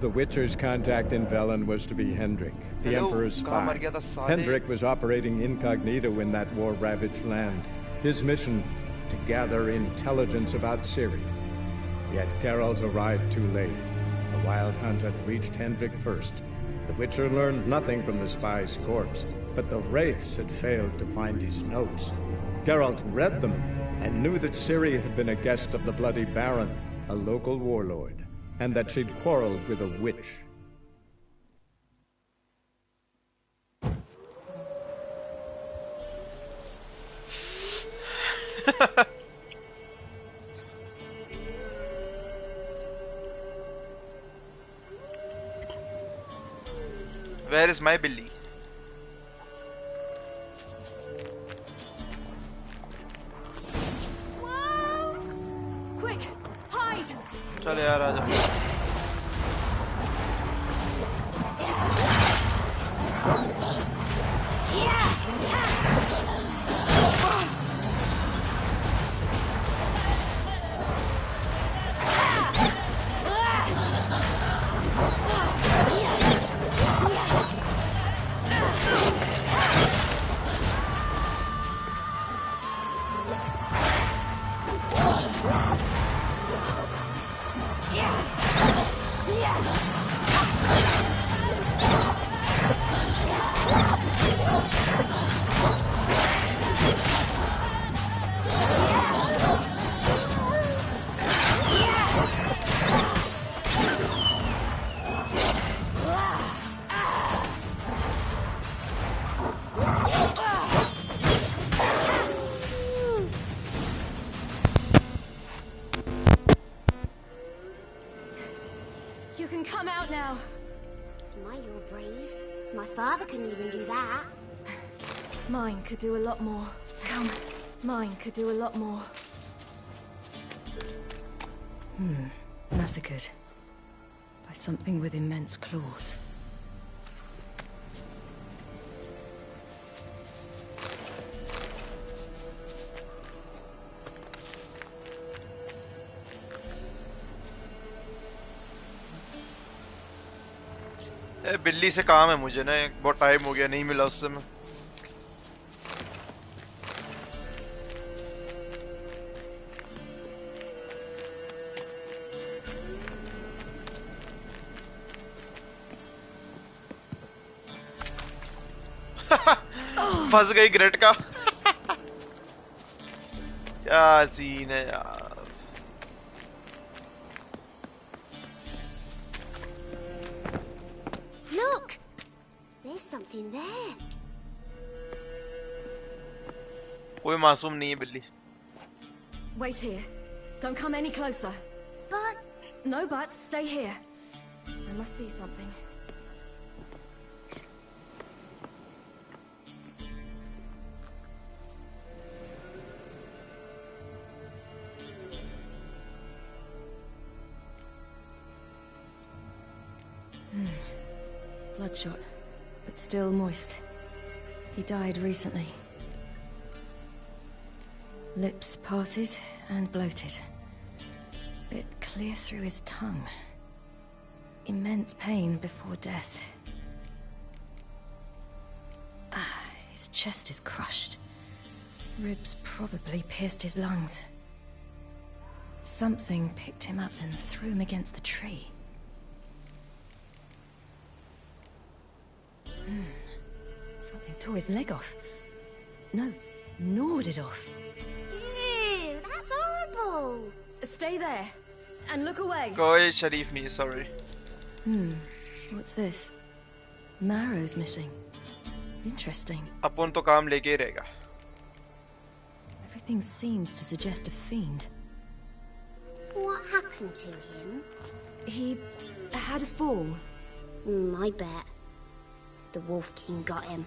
The Witcher's contact in Velen was to be Hendrik, the Emperor's spy. Hendrik was operating incognito in that war-ravaged land. His mission, to gather intelligence about Ciri. Yet Geralt arrived too late. The WildHunt had reached Hendrik first. The Witcher learned nothing from the spy's corpse, but the Wraiths had failed to find his notes. Geralt read them and knew that Ciri had been a guest of the Bloody Baron, a local warlord, and that she'd quarreled with a witch. Where is my Billy? Wolves! Quick, hide! चल यार आजा. You can come out now. My, you're brave. My father couldn't even do that. Mine could do a lot more. Come. Mine could do a lot more. Massacred. By something with immense claws. बिल्ली से काम है मुझे ना, बहुत time हो गया नहीं मिला उससे मैं. फंस गई ग्रेट का. क्या सीन है यार. Look! There's something there. कोई मासूम नहीं है बिल्ली. Wait here. Don't come any closer. But... No buts. Stay here. I must see something. Bloodshot, but still moist. He died recently. Lips parted and bloated. Bit clear through his tongue. Immense pain before death. His chest is crushed. Ribs probably pierced his lungs. Something picked him up and threw him against the tree. Something tore his leg off. No, gnawed it off. Ew, that's horrible. Stay there. And look away. कोई शरीफ नहीं, sorry. What's this? Marrow's missing. Interesting. अपन तो काम लेके ही रहेगा. Everything seems to suggest a fiend. What happened to him? He had a fall. I bet. The Wolf King got him.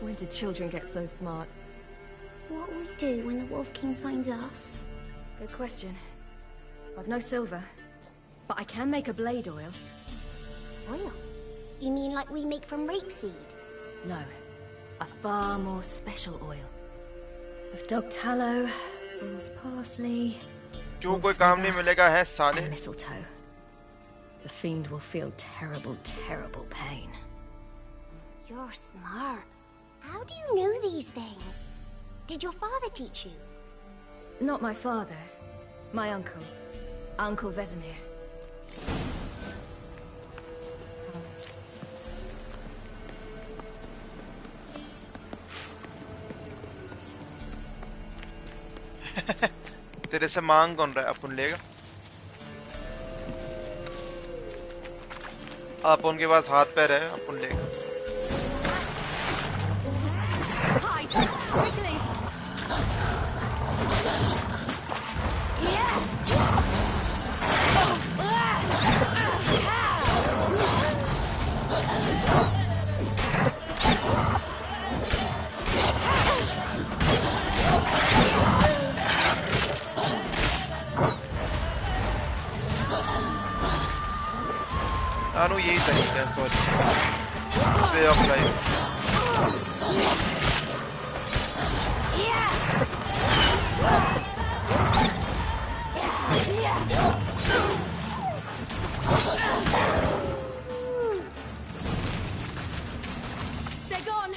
When did children get so smart? What will we do when the Wolf King finds us? Good question. I've no silver, but I can make a blade oil. Oil? You mean like we make from rapeseed? No, a far more special oil. Of dog tallow, false parsley, क्यों कोई काम नहीं मिलेगा है साले. and mistletoe. the fiend will feel terrible, terrible pain. You're smart. How do you know these things? Did your father teach you? Not my father. My uncle. Uncle Vesemir. तेरे से मांग कौन रहा है? अपन लेगा? अपन के पास हाथ पैर है, अपन लेगा. Hide! Quickly! हाँ, नो यही तरीका है, sorry. This way of life. They're gone!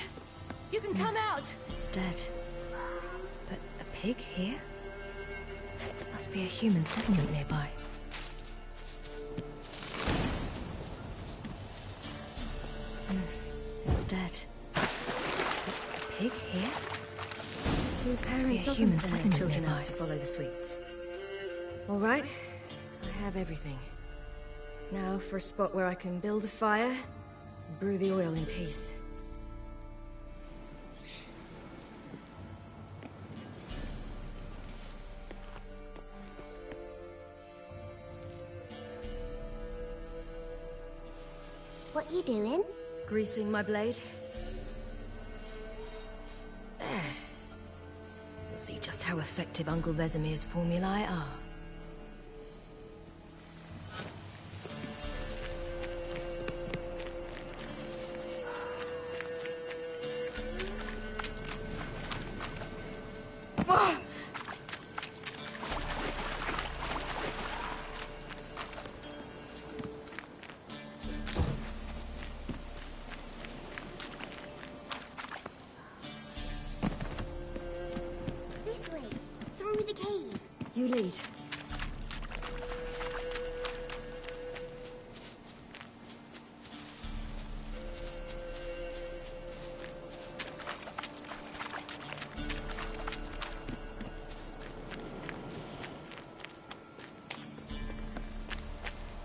You can come out! It's dead. But a pig here? Must be a human settlement nearby. It's dead. A pig here? Do parents often send their children out to follow the sweets? All right, I have everything. Now for a spot where I can build a fire and brew the oil in peace. What are you doing? Greasing my blade. There. We'll see just how effective Uncle Vesemir's formulae are. This way, through the cave. You lead.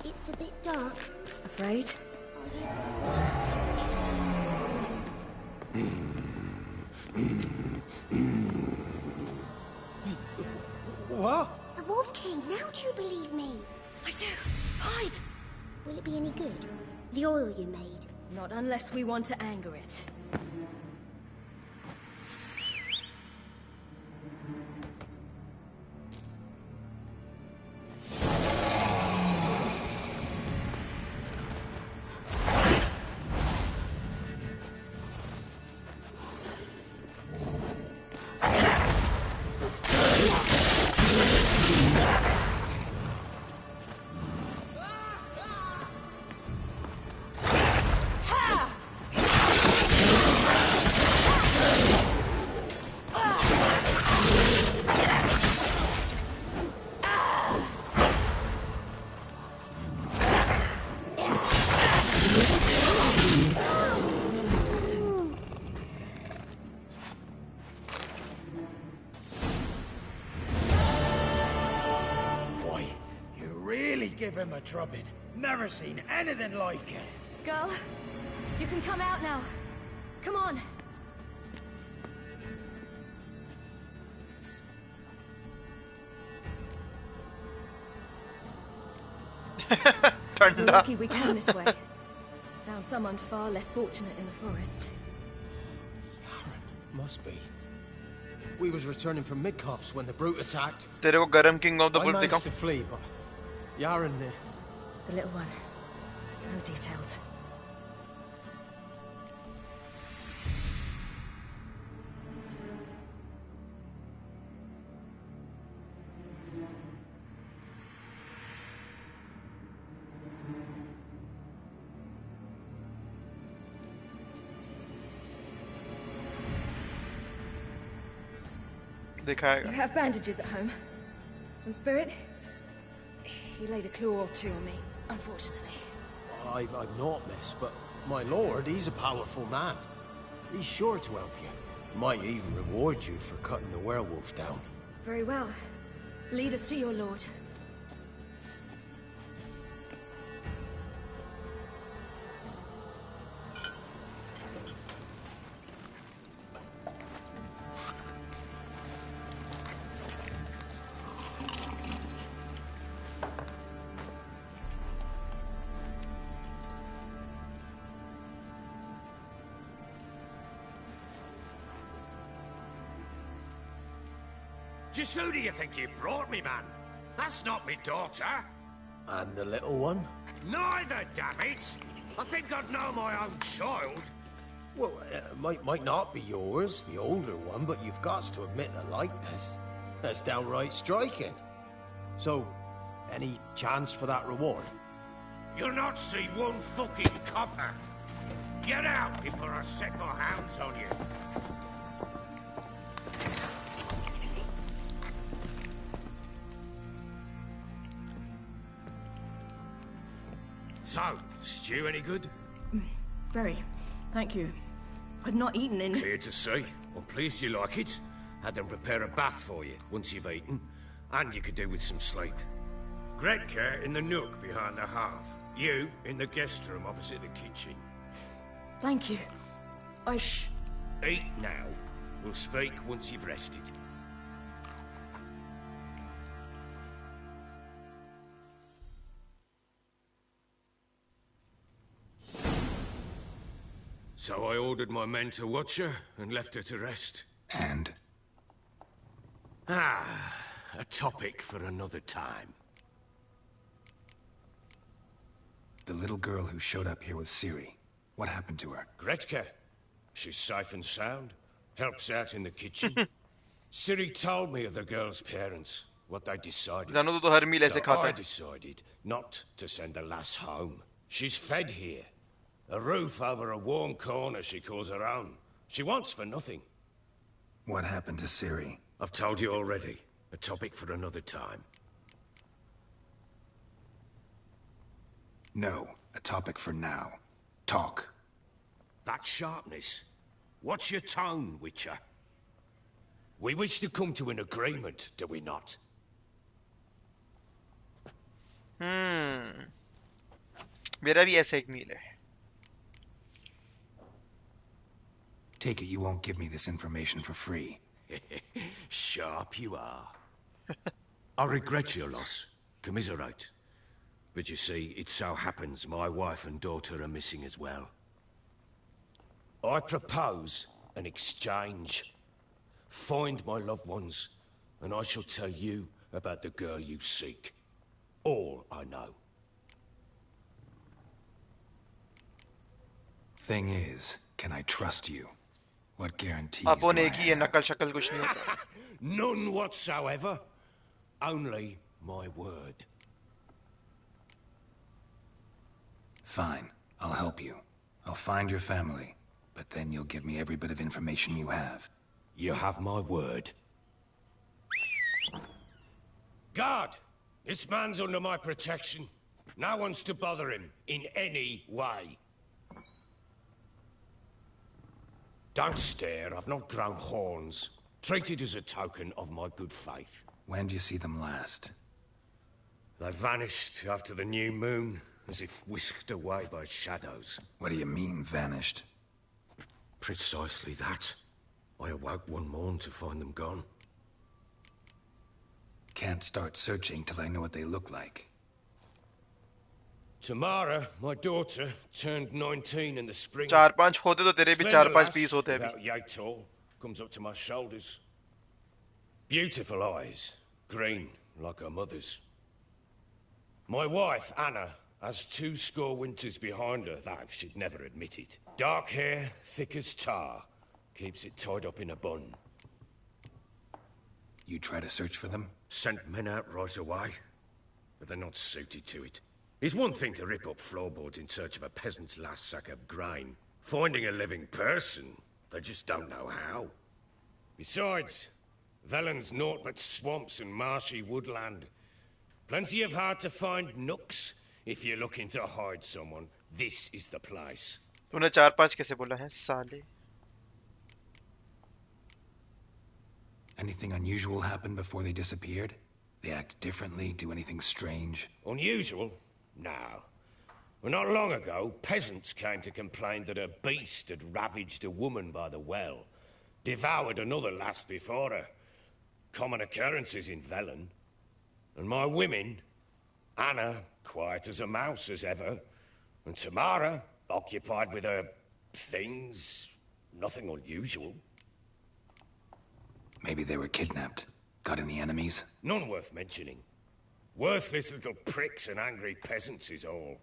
It's a bit dark. Afraid? What? The Wolf King, now do you believe me? I do. Hide! Will it be any good? The oil you made? Not unless we want to anger it. Boy, you really give him a drubbing. Never seen anything like it. Girl, you can come out now. Come on. We're ठंडा. lucky we came this way. Found someone far less fortunate in the forest. Must be. We was returning from Midcops when the brute attacked. तेरे को गरम king of the I bull managed दिखाऊं? to flee, but Yaren, The little one. No details. दिखाएगा. You have bandages at home? Some spirit? He laid a claw or two on me, unfortunately. I've not, miss, but my lord, he's a powerful man. He's sure to help you. Might even reward you for cutting the werewolf down. Very well. Lead us to your lord. Just who do you think you brought me, man? That's not me daughter. And the little one? Neither, damn it! I think I'd know my own child. Well, might not be yours, the older one, but you've got to admit the likeness. That's downright striking. So, any chance for that reward? You'll not see one fucking copper. Get out before I set my hounds on you. So, stew any good? Very. Thank you. I'd not eaten in... Clear to see. I'm pleased you like it. Had them prepare a bath for you once you've eaten. And you could do with some sleep. Gretka in the nook behind the hearth. You in the guest room opposite the kitchen. Thank you. Shh. Eat now. We'll speak once you've rested. So I ordered my men to watch her and left her to rest. And? A topic for another time. The little girl who showed up here with Ciri. What happened to her? Gretka. She's safe and sound. Helps out in the kitchen. Ciri told me of the girl's parents, what they decided. जानो तो हर मील ऐसे So खाता I है. decided not to send the lass home. She's fed here. A roof over a warm corner she calls her own. She wants for nothing. What happened to Ciri? I've told you already. A topic for another time. No, a topic for now. Talk. That sharpness. What's your tone, Witcher? We wish to come to an agreement, do we not? मेरा भी ऐसा एक मील है. Take it you won't give me this information for free. Sharp you are. I regret your loss. Commiserate. But you see, it so happens my wife and daughter are missing as well. I propose an exchange. Find my loved ones, and I shall tell you about the girl you seek. All I know. Thing is, can I trust you? What guarantees upon do I एक ही है, have? नकल शक्ल कुछ नहीं होता. None whatsoever. Only my word. Fine, I'll help you. I'll find your family, but then you'll give me every bit of information you have. You have my word. Guard! This man's under my protection. No one's to bother him in any way. Don't stare, I've not grown horns. Treat it as a token of my good faith. When do you see them last? They vanished after the new moon, as if whisked away by shadows. What do you mean, vanished? Precisely that. I awoke one morn to find them gone. Can't start searching till I know what they look like. Tamara, my daughter, turned 19 in the spring. 4-5 होते तो तेरे भी 4-5 piece होते अभी. About yay tall, comes up to my shoulders. Beautiful eyes, green like her mother's. My wife, Anna, has 20 winters behind her, though she'd never admit it. Dark hair, thick as tar, keeps it tied up in a bun. You try to search for them? Sent men out right away, but they're not suited to it. It's one thing to rip up floorboards in search of a peasant's last sack of grain. Finding a living person, they just don't know how. Besides, Velen's naught but swamps and marshy woodland. Plenty of hard-to-find nooks. If you're looking to hide someone, this is the place. तूने 4-5 कैसे बोला है साले? Anything unusual happen before they disappeared? They act differently, do anything strange? Unusual? No. Well, not long ago, peasants came to complain that a beast had ravaged a woman by the well. Devoured another lass before her. Common occurrences in Velen. And my women, Anna, quiet as a mouse as ever, and Tamara, occupied with her things, nothing unusual. Maybe they were kidnapped. Got any enemies? None worth mentioning. Worthless little pricks and angry peasants is all.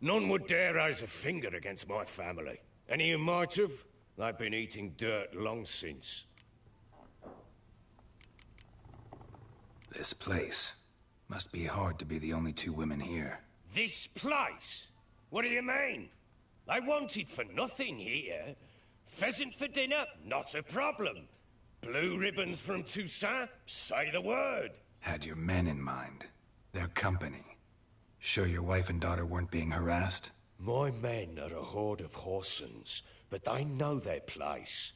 None would dare raise a finger against my family. Any who might have, they've been eating dirt long since. This place. Must be hard to be the only 2 women here. This place? What do you mean? They wanted for nothing here. Pheasant for dinner? Not a problem. Blue ribbons from Toussaint? Say the word. Had your men in mind. Their company. Sure your wife and daughter weren't being harassed? My men are a horde of whoresons, but they know their place.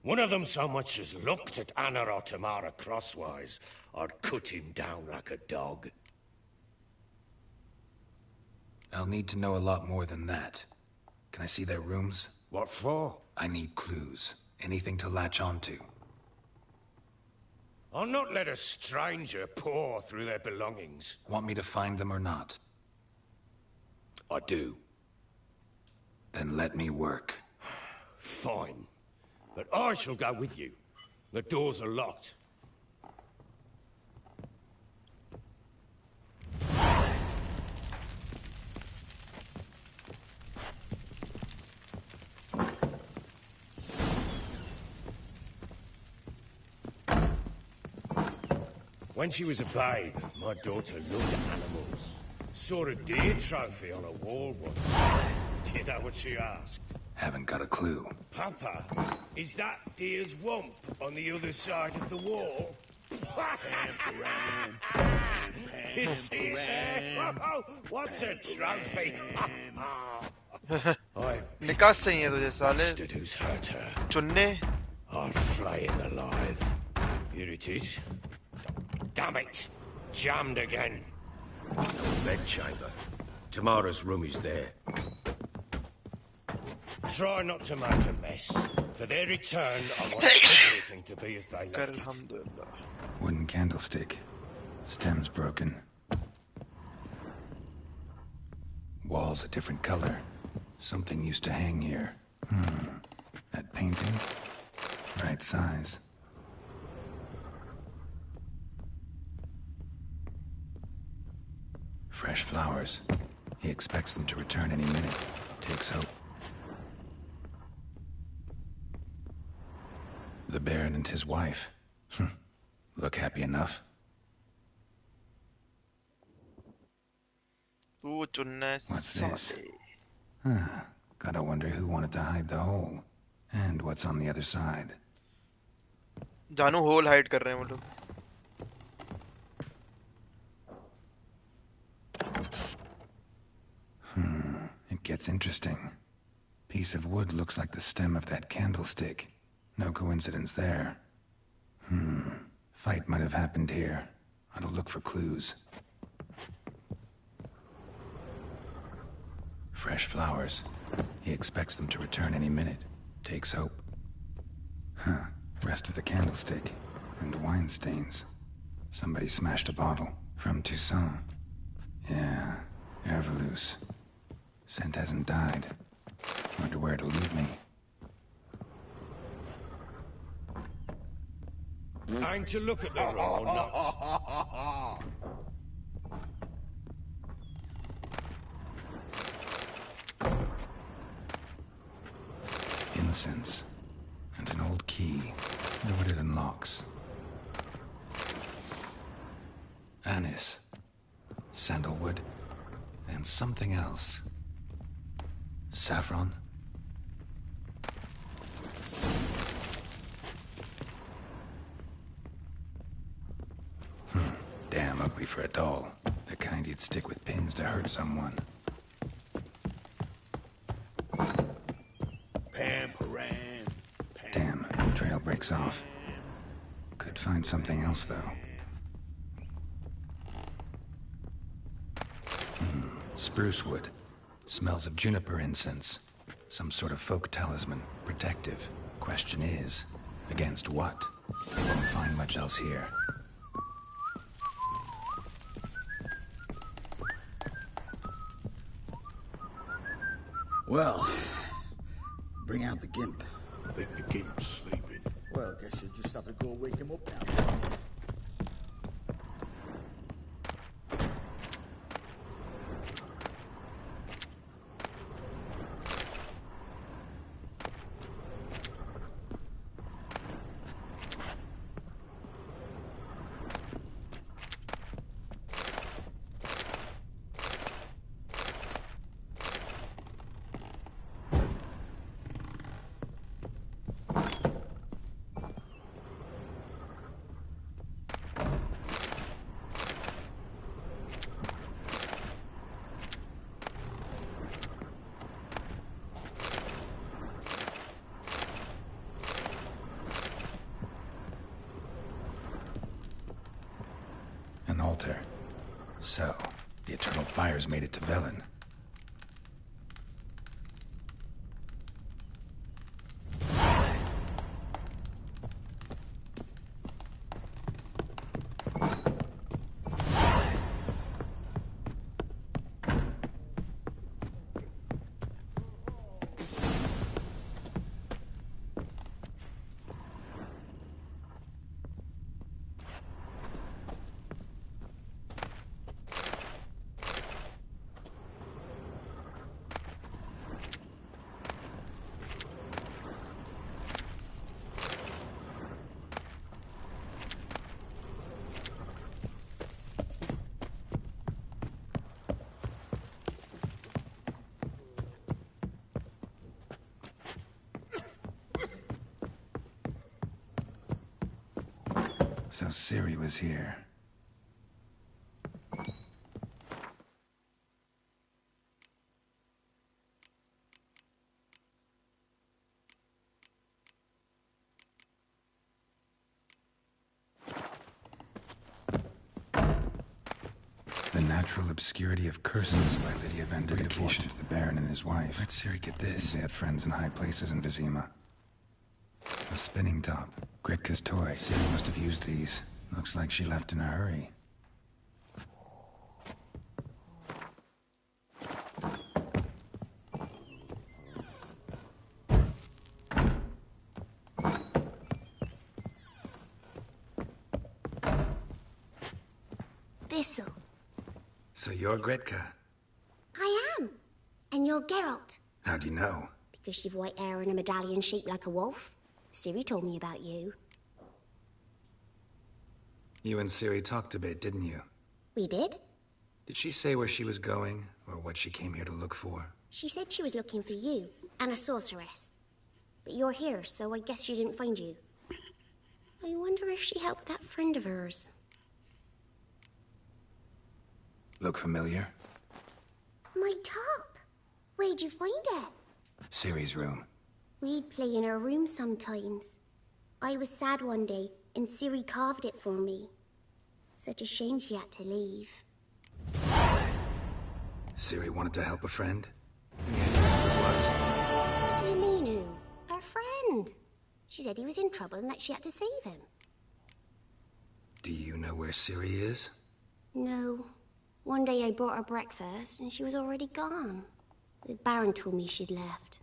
One of them so much as looked at Anna or Tamara crosswise, I'd cut him down like a dog. I'll need to know a lot more than that. Can I see their rooms? What for? I need clues. Anything to latch onto. I'll not let a stranger pore through their belongings. Want me to find them or not? I do. Then let me work. Fine. But I shall go with you. The doors are locked. When she was a babe, my daughter loved animals. Saw a deer trophy on a wall once. Do you know what she asked? Haven't got a clue. Papa, is that deer's wump on the other side of the wall? You see it there? Oh, what's a trophy? निकास चाहिए तुझे साले. Bastard who's hurt her. चुन्ने. I'll flay him alive. Here it is. Damn it! Jammed again. No bedchamber. Tamara's room is there. Try not to make a mess. For their return, I want everything to be as they left it. Wooden candlestick. Stem's broken. Walls a different color. Something used to hang here. That painting? Right size. Fresh flowers. He expects them to return any minute. Takes hope. The Baron and his wife. Look happy enough. What's this? Gotta wonder who wanted to hide the hole. And what's on the other side. जानू whole hide कर रहे हैं वो लोग. It gets interesting. Piece of wood looks like the stem of that candlestick. No coincidence there. Fight might have happened here. I'll look for clues. Fresh flowers. He expects them to return any minute. Takes hope. Rest of the candlestick. And wine stains. Somebody smashed a bottle. From Toussaint. Yeah, Herveloos. Scent hasn't died. Wonder where it'll lead me. Time to look at the room or not. Incense. And an old key. Wonder what it unlocks. Anise. Sandalwood. And something else. Saffron. Probably for a doll. The kind you'd stick with pins to hurt someone. Damn, trail breaks off. Could find something else, though. Spruce wood. Smells of juniper incense. Some sort of folk talisman. Protective. Question is, against what? Won't find much else here. Well, bring out the gimp. I think the gimp's sleeping. Well, guess you'll just have to go wake him up now. An altar. So, the eternal fires made it to Velen. So Ciri was here. The Natural Obscurity of Curses by Lydia van der Dedication to the Baron and his wife. Where'd Ciri get this? They had friends in high places in Vizima. A spinning top. Gretka's toy. Ciri must have used these. Looks like she left in a hurry. Thistle. So you're Gretka? I am. And you're Geralt. How do you know? Because you've white hair and a medallion shaped like a wolf. Ciri told me about you. You and Ciri talked a bit, didn't you? We did? Did she say where she was going, or what she came here to look for? She said she was looking for you, and a sorceress. But you're here, so I guess she didn't find you. I wonder if she helped that friend of hers. Look familiar? My top. Where'd you find it? Ciri's room. We'd play in her room sometimes. I was sad one day, and Ciri carved it for me. Such a shame she had to leave. Ciri wanted to help a friend? And yet who it was? What do you mean, who? Her friend. She said he was in trouble and that she had to save him. Do you know where Ciri is? No. One day I brought her breakfast, and she was already gone. The Baron told me she'd left.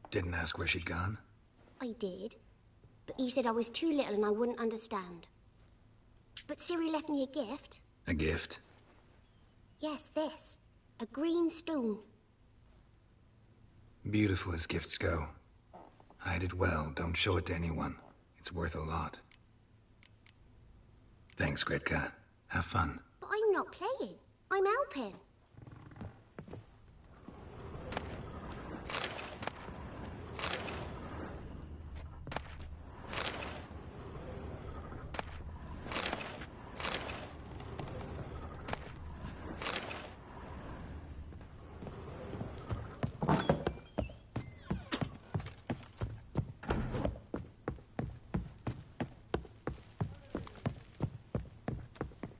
Didn't ask where she'd gone? I did. But he said I was too little and I wouldn't understand. But Ciri left me a gift. A gift? Yes, this. A green stone. Beautiful as gifts go. Hide it well, don't show it to anyone. It's worth a lot. Thanks, Gretka. Have fun. But I'm not playing. I'm helping.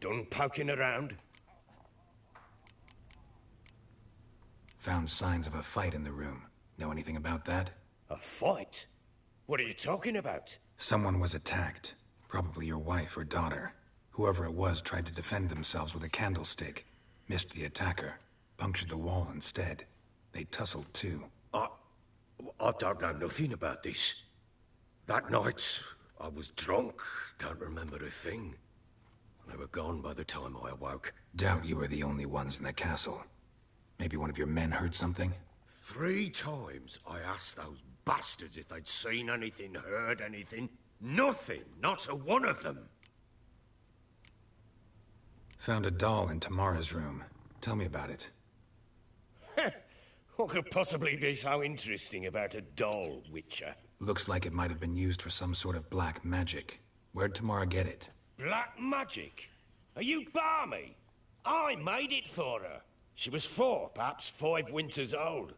done poking around? Found signs of a fight in the room. Know anything about that? A fight? What are you talking about? Someone was attacked. Probably your wife or daughter. Whoever it was tried to defend themselves with a candlestick. Missed the attacker. Punctured the wall instead. They tussled too. I don't know nothing about this. That night, I was drunk. Don't remember a thing. They were gone by the time I awoke. Doubt you were the only ones in the castle. Maybe one of your men heard something? 3 times I asked those bastards if they'd seen anything, heard anything. Nothing. Not a one of them. Found a doll in Tamara's room. Tell me about it. What could possibly be so interesting about a doll, Witcher? Looks like it might have been used for some sort of black magic. Where'd Tamara get it? Black magic? Are you balmy? I made it for her. She was 4, perhaps 5 winters old.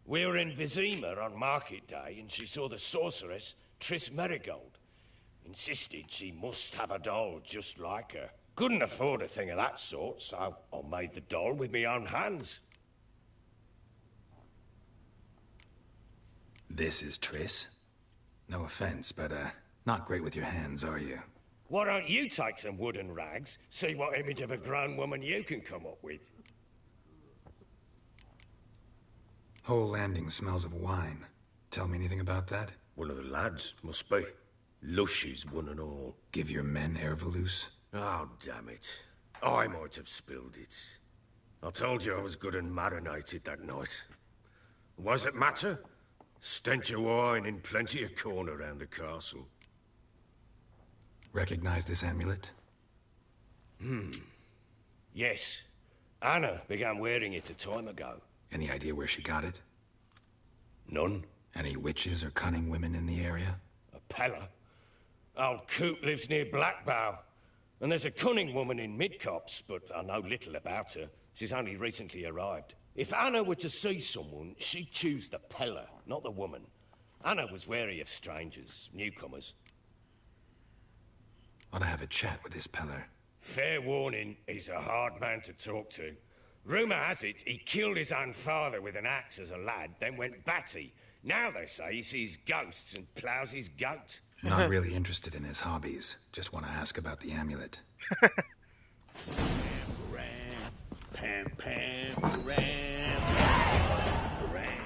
We were in Vizima on market day, and she saw the sorceress, Triss Merigold. Insisted she must have a doll just like her. Couldn't afford a thing of that sort, so I made the doll with my own hands. This is Triss? No offense, but, not great with your hands, are you? Why don't you take some wooden rags, see what image of a grown woman you can come up with? Whole landing smells of wine. Tell me anything about that? One of the lads, must be. Lushes, one and all. Give your men Ervalus? Oh, damn it. I might have spilled it. I told you I was good and marinated that night. Was it matter? Stench of wine in plenty of corn around the castle. Recognize this amulet? Yes. Anna began wearing it a time ago. Any idea where she got it? None. Any witches or cunning women in the area? A Pella. Old Coot lives near Blackbow. And there's a cunning woman in Midcopse, but I know little about her. She's only recently arrived. If Anna were to see someone, she'd choose the Pella, not the woman. Anna was wary of strangers, newcomers. Ought to have a chat with this Peller. Fair warning, he's a hard man to talk to. Rumour has it he killed his own father with an axe as a lad, then went batty. Now they say he sees ghosts and ploughs his goat. Not really interested in his hobbies. Just want to ask about the amulet. Pam, pam, ram, ram.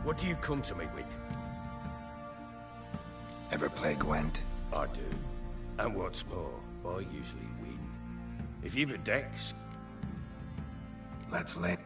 What do you come to me with? Ever play Gwent? I do. And what's more, I usually win. If you've a dex... Let's lay...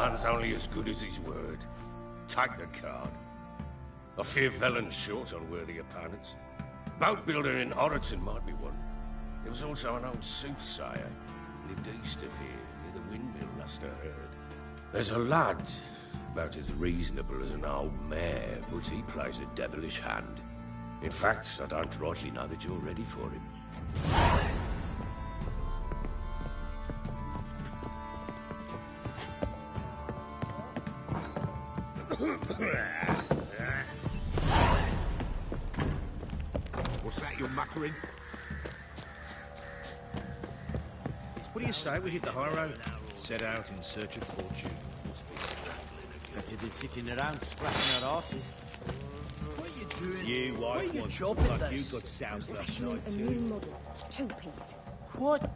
man's only as good as his word. Take the card. I fear Velen's short on worthy opponents. Boat builder in Oroton might be one. There was also an old soothsayer. Lived east of here, near the windmill, last I heard. There's a lad, about as reasonable as an old mare, but he plays a devilish hand. In fact, I don't rightly know that you're ready for him. What's that you're muttering? What do you say we hit the high road? Set out in search of fortune. Better than sitting around scratching our asses. What are you doing? You Why are you chopping like you got sounds last night a too? new model, two-piece. What?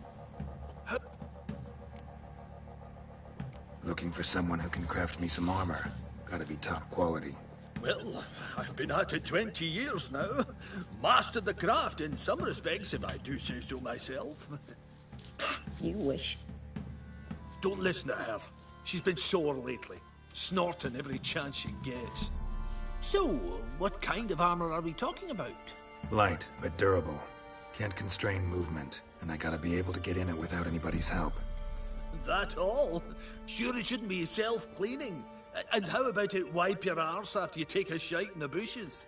Looking for someone who can craft me some armor. Gotta be top quality. Well, I've been at it 20 years now. Mastered the craft in some respects, if I do say so myself. You wish. Don't listen to her. She's been sore lately, snorting every chance she gets. So, what kind of armor are we talking about? Light, but durable. Can't constrain movement, and I gotta be able to get in it without anybody's help. That all? Sure it shouldn't be self-cleaning. And how about it wipe your arse after you take a shite in the bushes?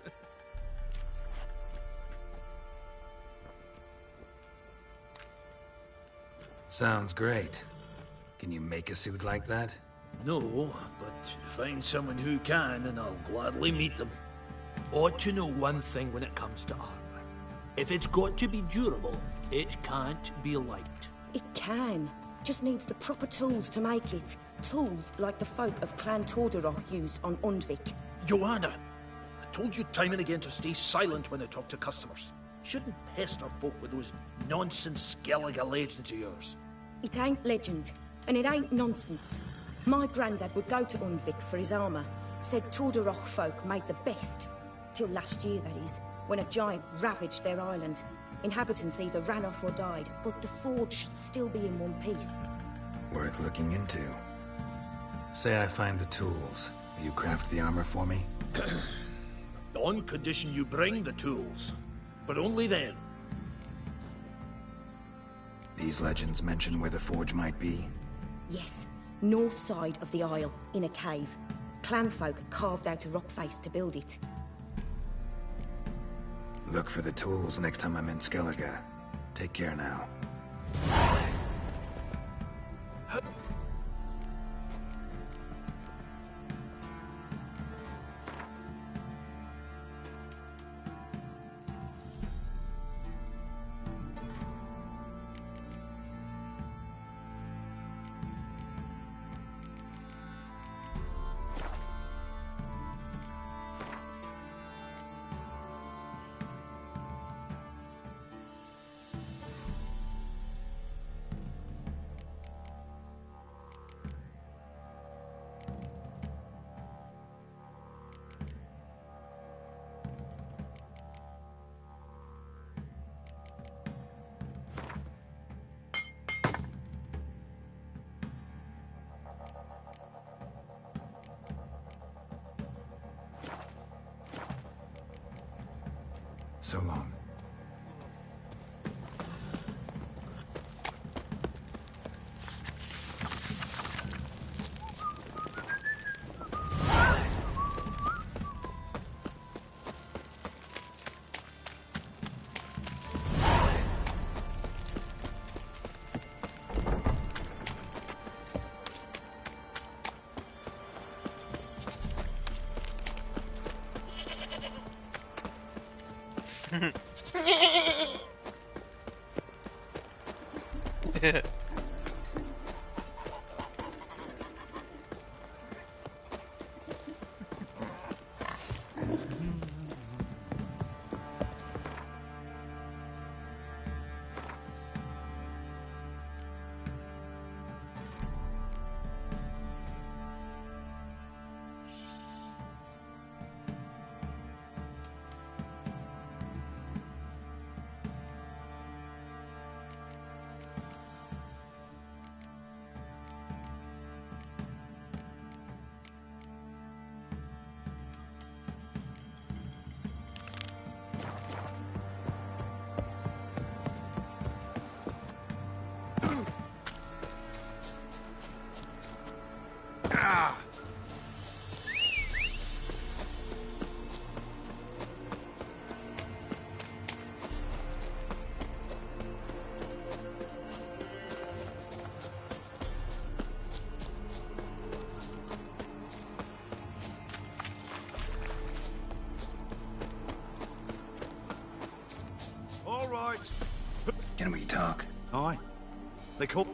Sounds great. Can you make a suit like that? No, but find someone who can and I'll gladly meet them. Ought to know one thing when it comes to armor. If it's got to be durable, it can't be light. It can. Just needs the proper tools to make it. Tools like the folk of Clan Tordaroch use on Undvik. Joanna, I told you time and again to stay silent when I talk to customers. Shouldn't pester folk with those nonsense Skellige legends of yours. It ain't legend, and it ain't nonsense. My granddad would go to Undvik for his armour. Said Tordaroch folk made the best. Till last year, that is, when a giant ravaged their island. Inhabitants either ran off or died, but the forge should still be in one piece. Worth looking into. Say I find the tools. Will you craft the armor for me? On condition you bring the tools. But only then. These legends mention where the forge might be? Yes, north side of the isle, in a cave. Clanfolk carved out a rock face to build it. Look for the tools next time I'm in Skellige. Take care now. So long. Can we talk? Aye. They call...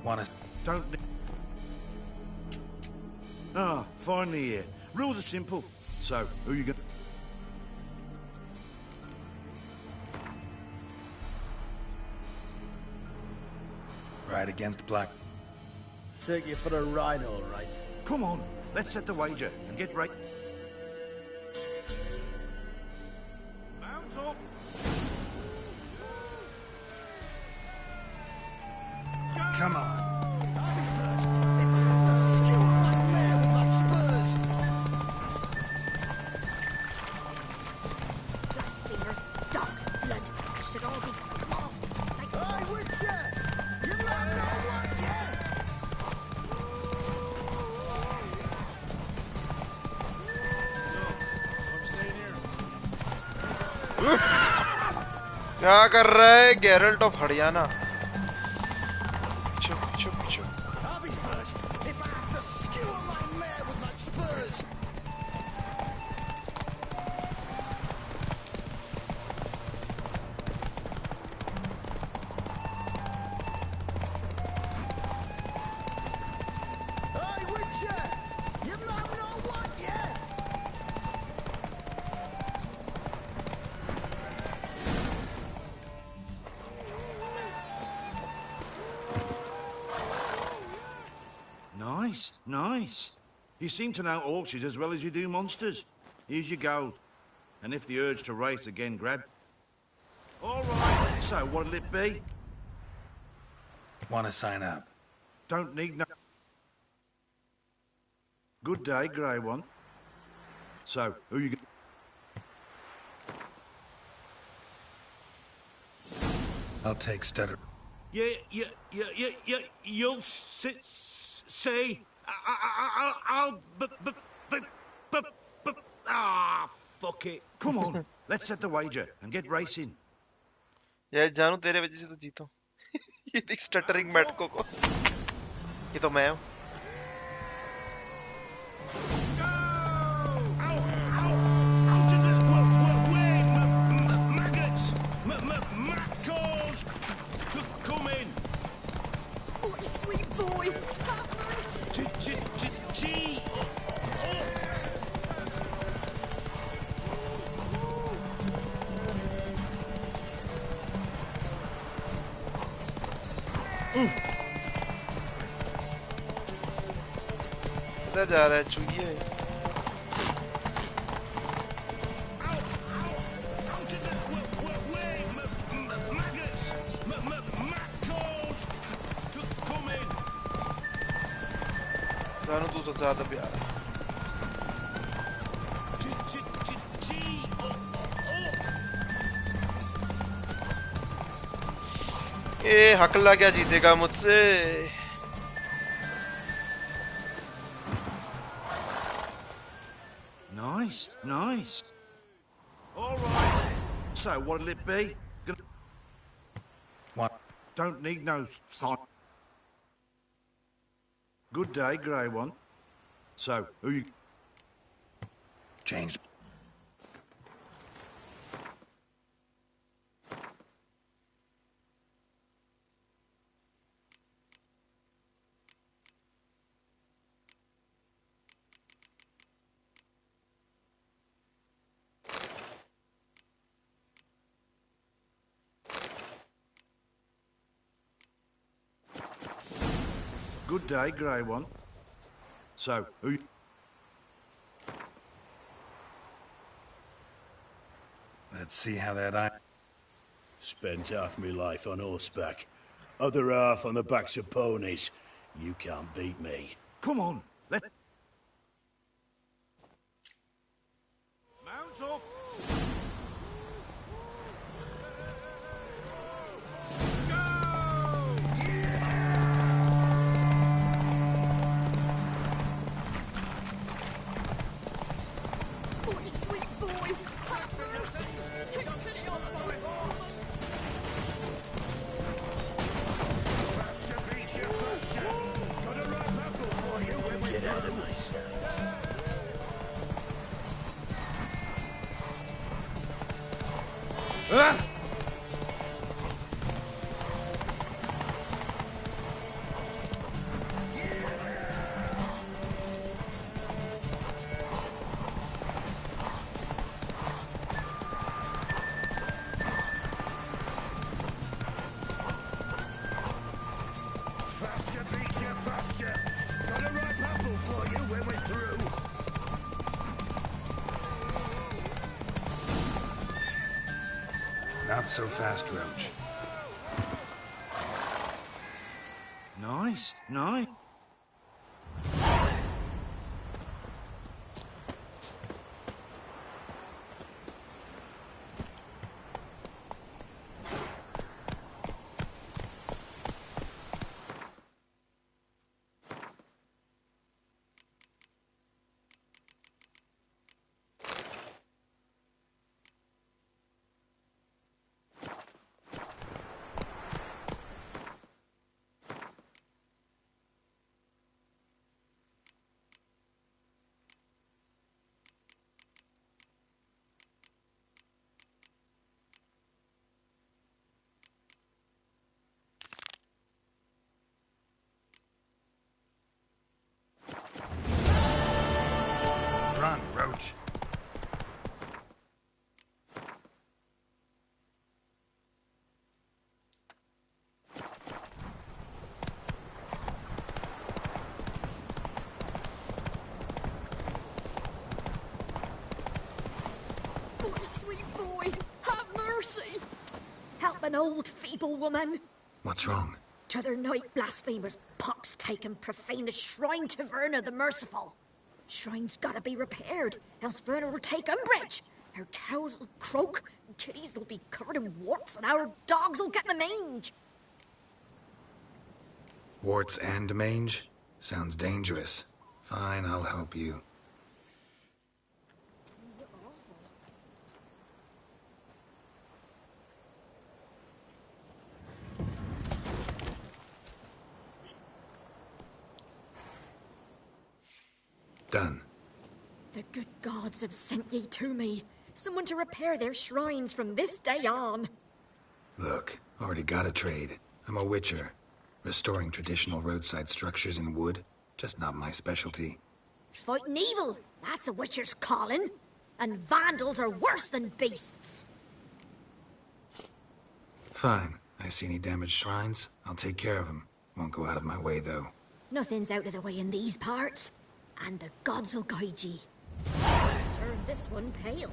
Want us? Don't... Ah, finally here. Rules are simple. So, who you going... Ride against Black. Take you for a ride, all right. Come on, let's set the wager and get right... Mount up! Come on. I'll be first. If I have to skewer my mare with my spurs. Blasphemers, dog's blood. Should all be flogged. Hey, Witcher! You man know what yet? क्या कर रहा है Geralt of Haryana? चुप चुप चुप. I'll be first. If I have to skewer my mare with my spurs. Hey, Witcher! You man know what yet? Nice, nice. You seem to know horses as well as you do monsters. Here's your gold. And if the urge to race again grab... All right, so what'll it be? Want to sign up? Don't need no... Good day, Grey One. So, who you... I'll take Stutter. You'll say... I'll... Ah, fuck it. Come on, let's set the wager and get racing. यार जानू तेरे वजह से तो जीता हूँ. ये देख स्टटरिंग मैटको को. ये तो मैं हूँ. What a sweet boy. किधर जा रहा है चुहिए? जानू तू तो ज्यादा प्यार है. ये हकला क्या जीतेगा मुझसे? Nice, nice. All right. So, what'll it be? What? Don't need no sign. Good day, Grey One. So, who you... Changed. Good day, Grey One. So, who you... Let's see how that eye... Spent half my life on horseback. Other half on the backs of ponies. You can't beat me. Come on, let... Mount up! What a sweet boy. Have mercy. Take pity on my horse. Faster beats you faster. Got a right apple for you when we Get out of my sight. Not so fast, Roach. Nice, nice. Run, Roach. My sweet boy, have mercy! Help an old, feeble woman. What's wrong? T'other night blasphemers pox take and profane the shrine to Verna the Merciful. Shrine's gotta be repaired, else Verna will take umbrage. Our cows will croak, and kitties will be covered in warts, and our dogs will get the mange. Warts and mange? Sounds dangerous. Fine, I'll help you. Done. The good gods have sent ye to me. Someone to repair their shrines from this day on. Look, already got a trade. I'm a witcher. Restoring traditional roadside structures in wood, just not my specialty. Fighting evil, that's a witcher's calling. And vandals are worse than beasts. Fine. I see any damaged shrines, I'll take care of them. Won't go out of my way, though. Nothing's out of the way in these parts. And the gods will guide ye. Just turn this one pale.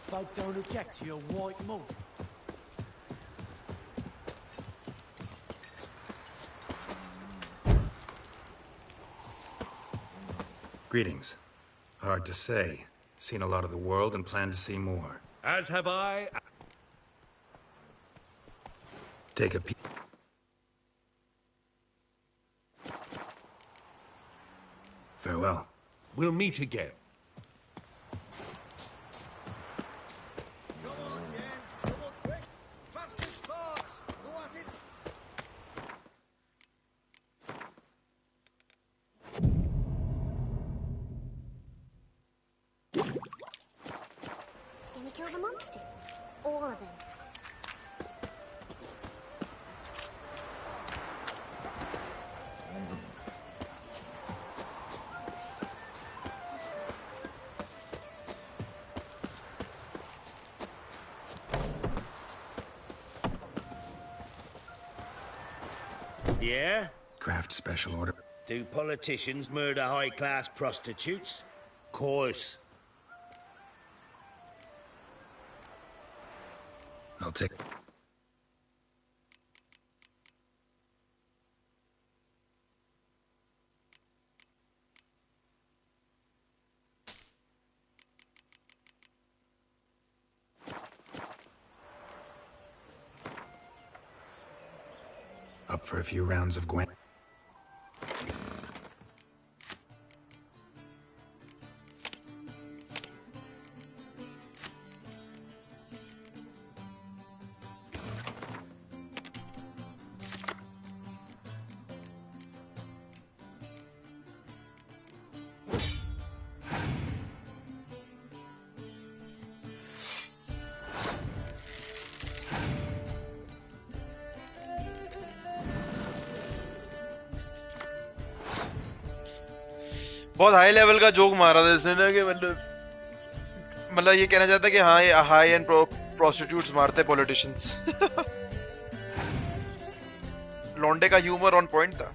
Folk don't object to your white monk. Greetings. Hard to say. Seen a lot of the world and plan to see more. As have I. Take a peek. Farewell. We'll meet again. Gonna kill the monsters? All of them. Yeah? Craft special order. Do politicians murder high-class prostitutes? Course. I'll take... Up for a few rounds of Gwen. बहुत high level का joke मारा था इसने ना कि मतलब ये कहना चाहता है कि हाँ ये हाई एंड प्रोस्टिट्यूट्स मारते पॉलिटिशियंस। लौंडे का ह्यूमर ऑन पॉइंट था।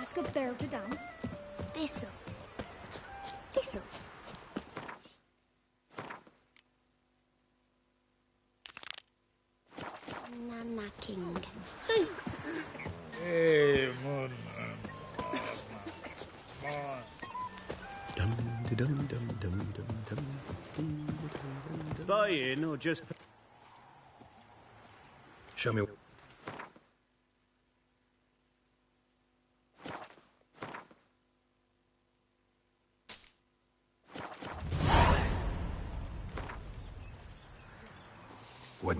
Ask a bear to dance? Thistle. Thistle. Nana King. Hey, mon. Buy in or just... Show me.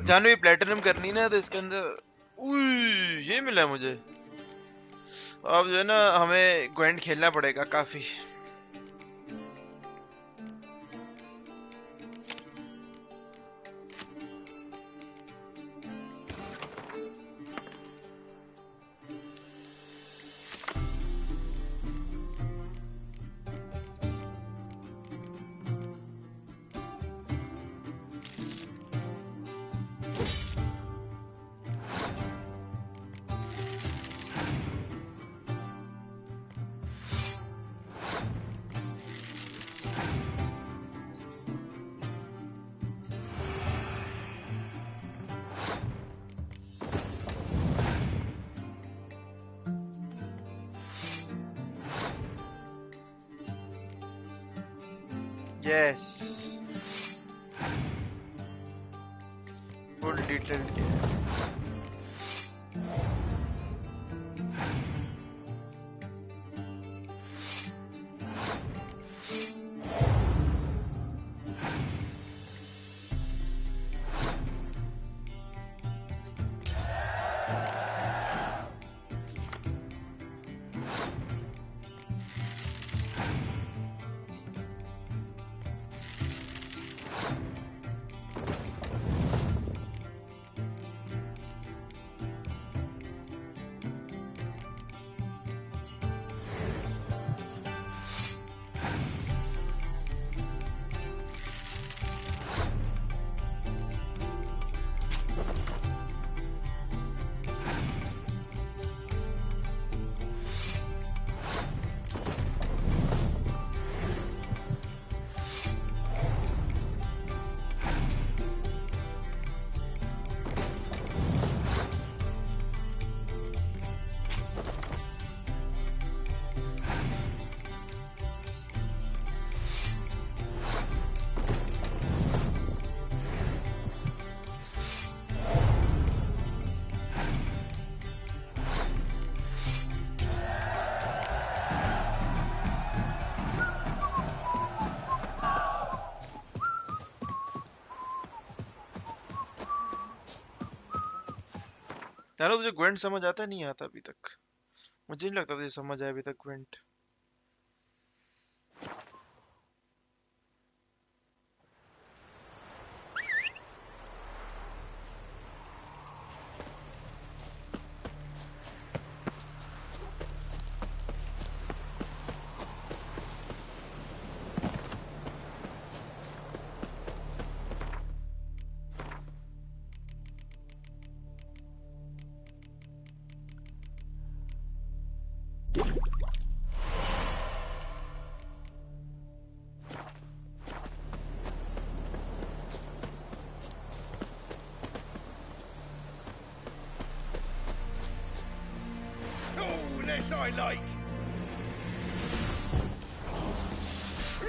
जानू ये प्लेटिनम करनी ना तो इसके अंदर ये मिला मुझे। अब जो है ना हमें ग्वेंट खेलना पड़ेगा काफी। Yes. Full detailed game. यार तुझे ग्वेंट समझ आता नहीं आता अभी तक? मुझे नहीं लगता तुझे समझ आया अभी तक ग्वेंट। I like.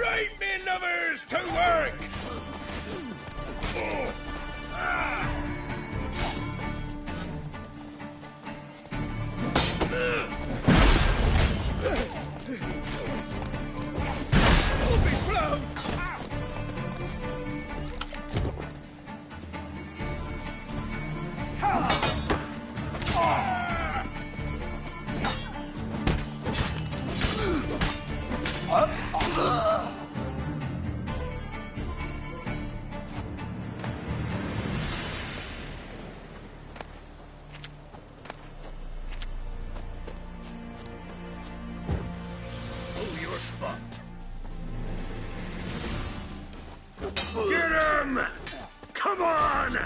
Right, me lovers, to work! Oh. Ah. Oh, big blow! Get him! Come on!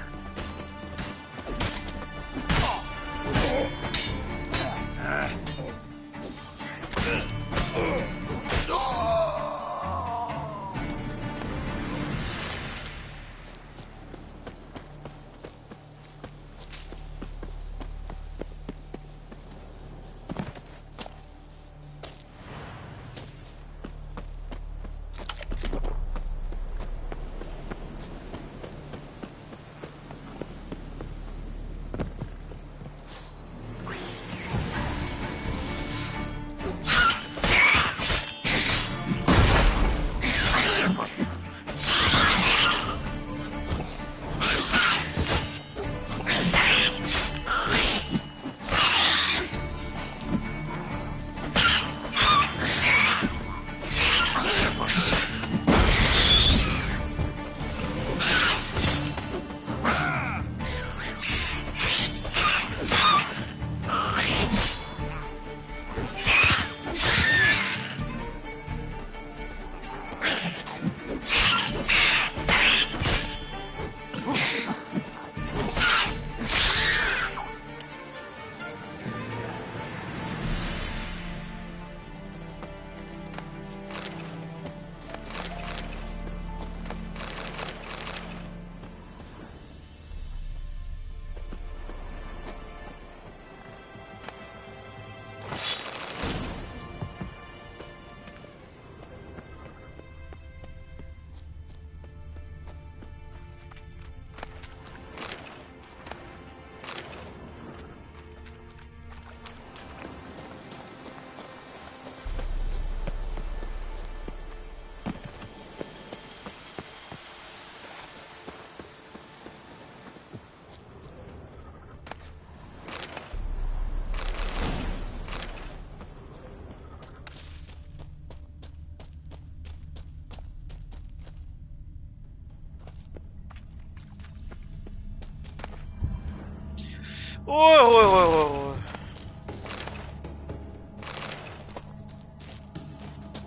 ओए ओए ओए ओए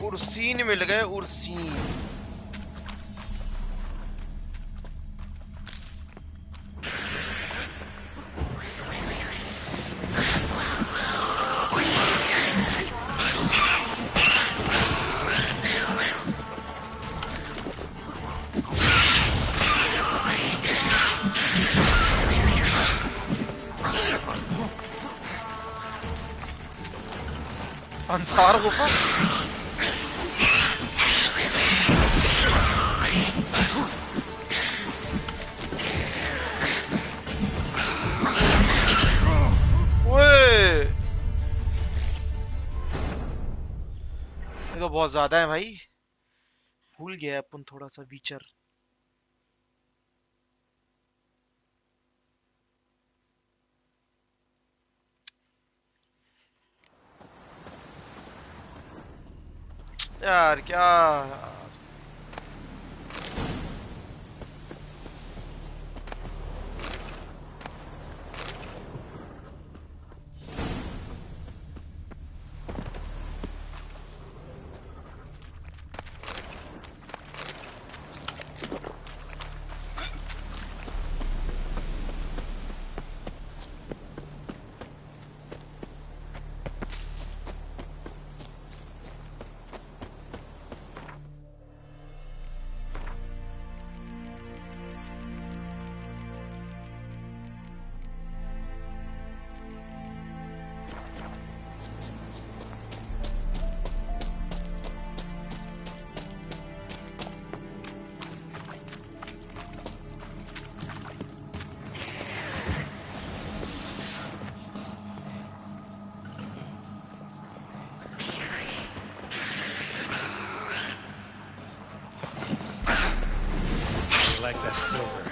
उर्सीन मिल गए उर्सीन। अंसार गुफा ये तो बहुत ज्यादा है भाई, भूल गया अपन थोड़ा सा फीचर। यार क्या like that silver.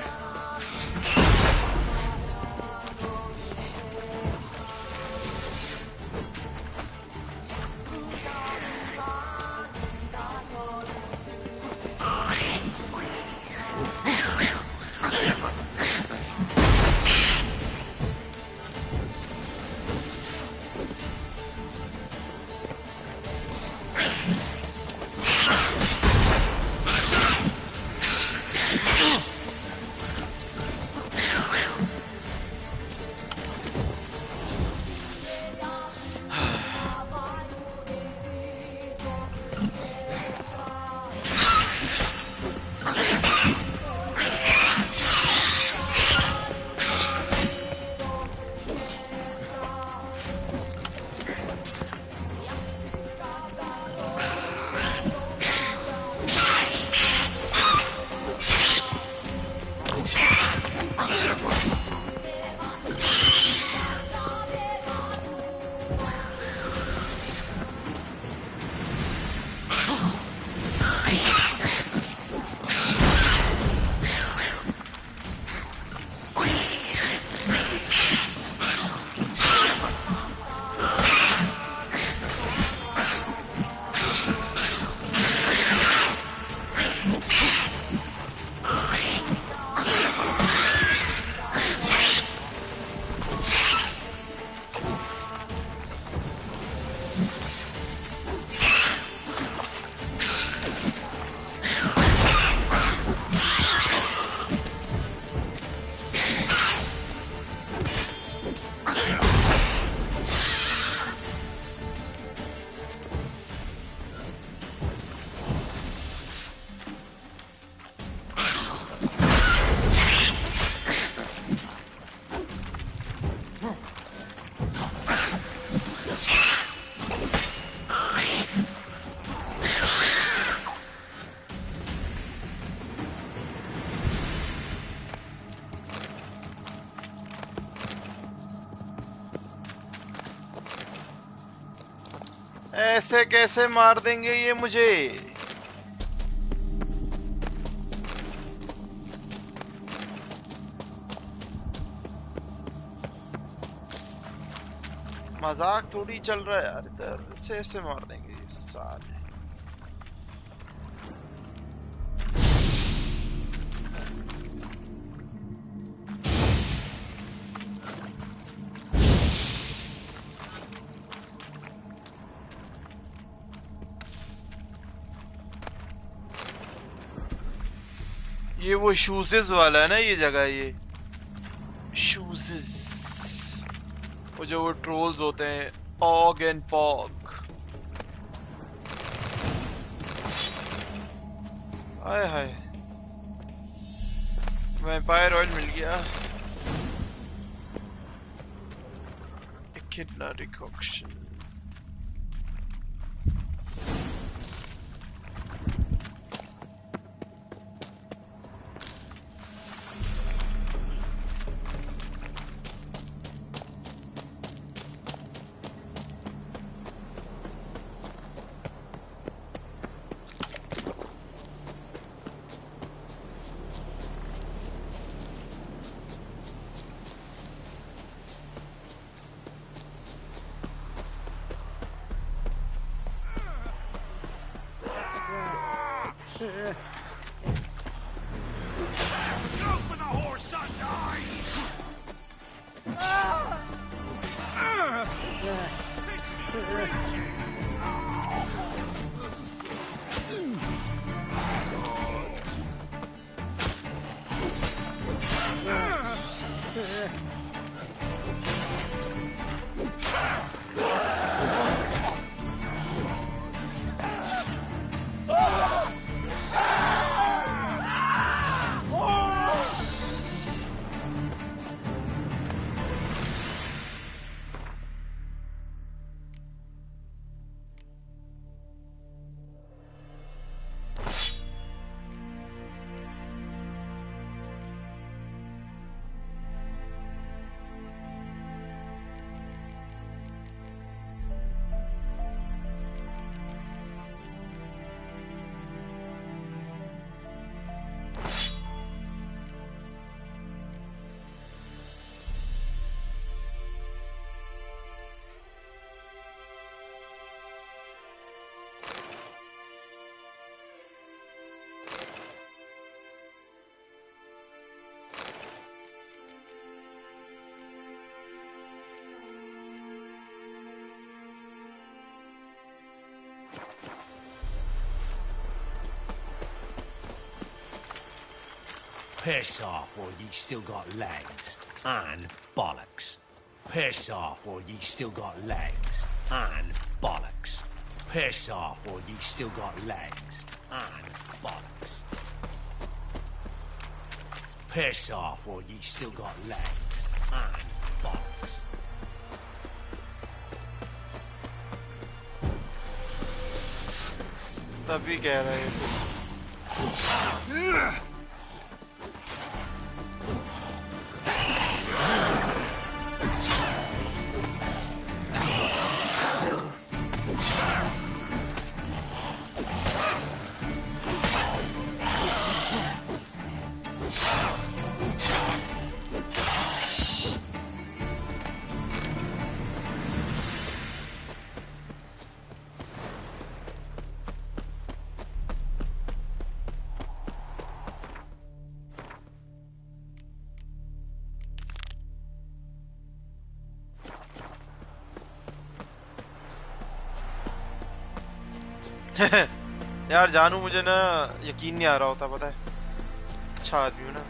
ऐसे कैसे मार देंगे ये मुझे? मजाक थोड़ी चल रहा है यार, इधर से ऐसे मार देंगे ये साले। ये वो शूजेस वाला है ना ये जगह, ये शूजेस, वो जो वो ट्रोल्स होते हैं, Og and Pog. Hi hi, vampire oil मिल गया। किडना decoction, for the whore's son's eyes! Piss off, or ye still got legs. And bollocks. Piss off, or ye still got legs. And bollocks. Piss off, or ye still got legs. And bollocks. Piss off, or ye still got legs. And bollocks. तभी कह रहे हैं यार जानू मुझे ना यकीन नहीं आ रहा होता पता है अच्छा आदमी हूँ ना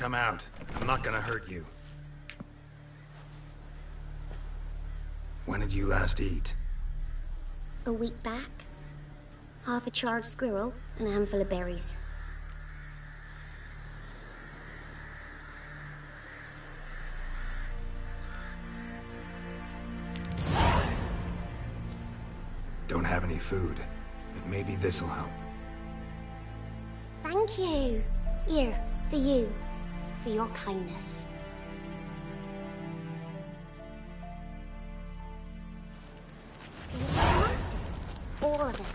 Come out. I'm not gonna hurt you. When did you last eat? A week back. Half a charred squirrel and a handful of berries. Don't have any food, but maybe this'll help. Thank you. Here, for you. For your kindness. Monsters. All of them.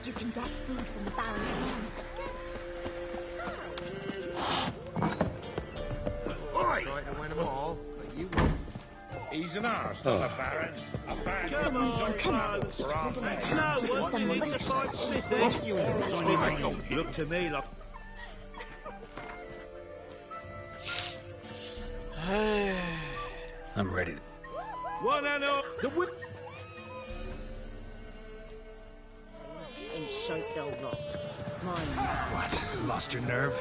said you can get food from the Baron's men. Oi! Try to win them all, but you won't. He's an arse, not a baron. A baron. Someone took him. He's holding a hand to What some you need to bush. fight Smithy? You look to me like... I'm ready. One and all. The whip. In shape they'll rot. Mine. What? Lost your nerve?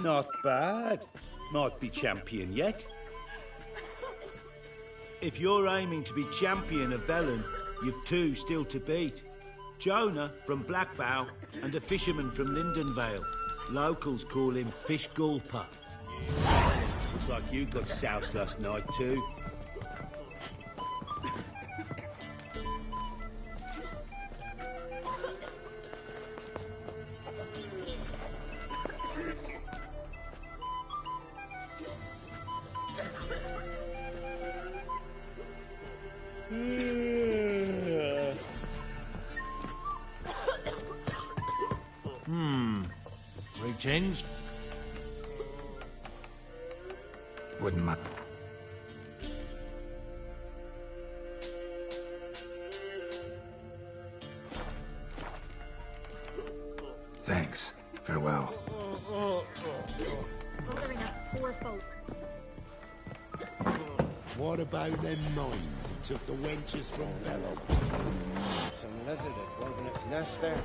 Not bad. Might be champion yet. If you're aiming to be champion of Velen, you've two still to beat. Jonah from Blackbow and a fisherman from Lindenvale. Locals call him Fish Gulper. Looks like you got soused last night too. Greetings. Wouldn't mind. Thanks. Farewell. Bothering us poor folk. What about them mines that took the wenches from Bellows? Some lizard had woven its nest there.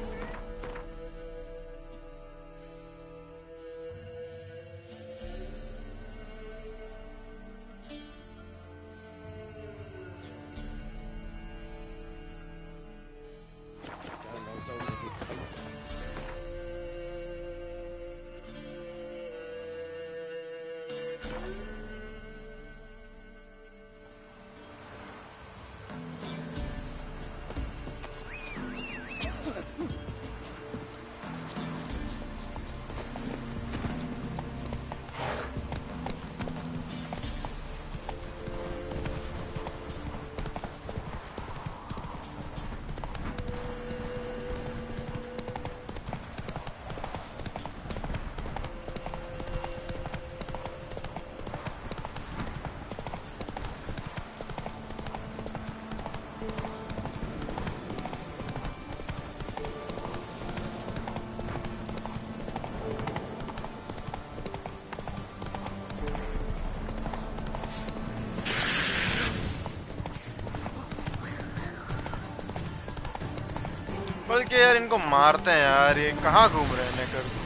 बल्कि यार इनको मारते हैं यार ये कहाँ घूम रहे हैं नेकर्स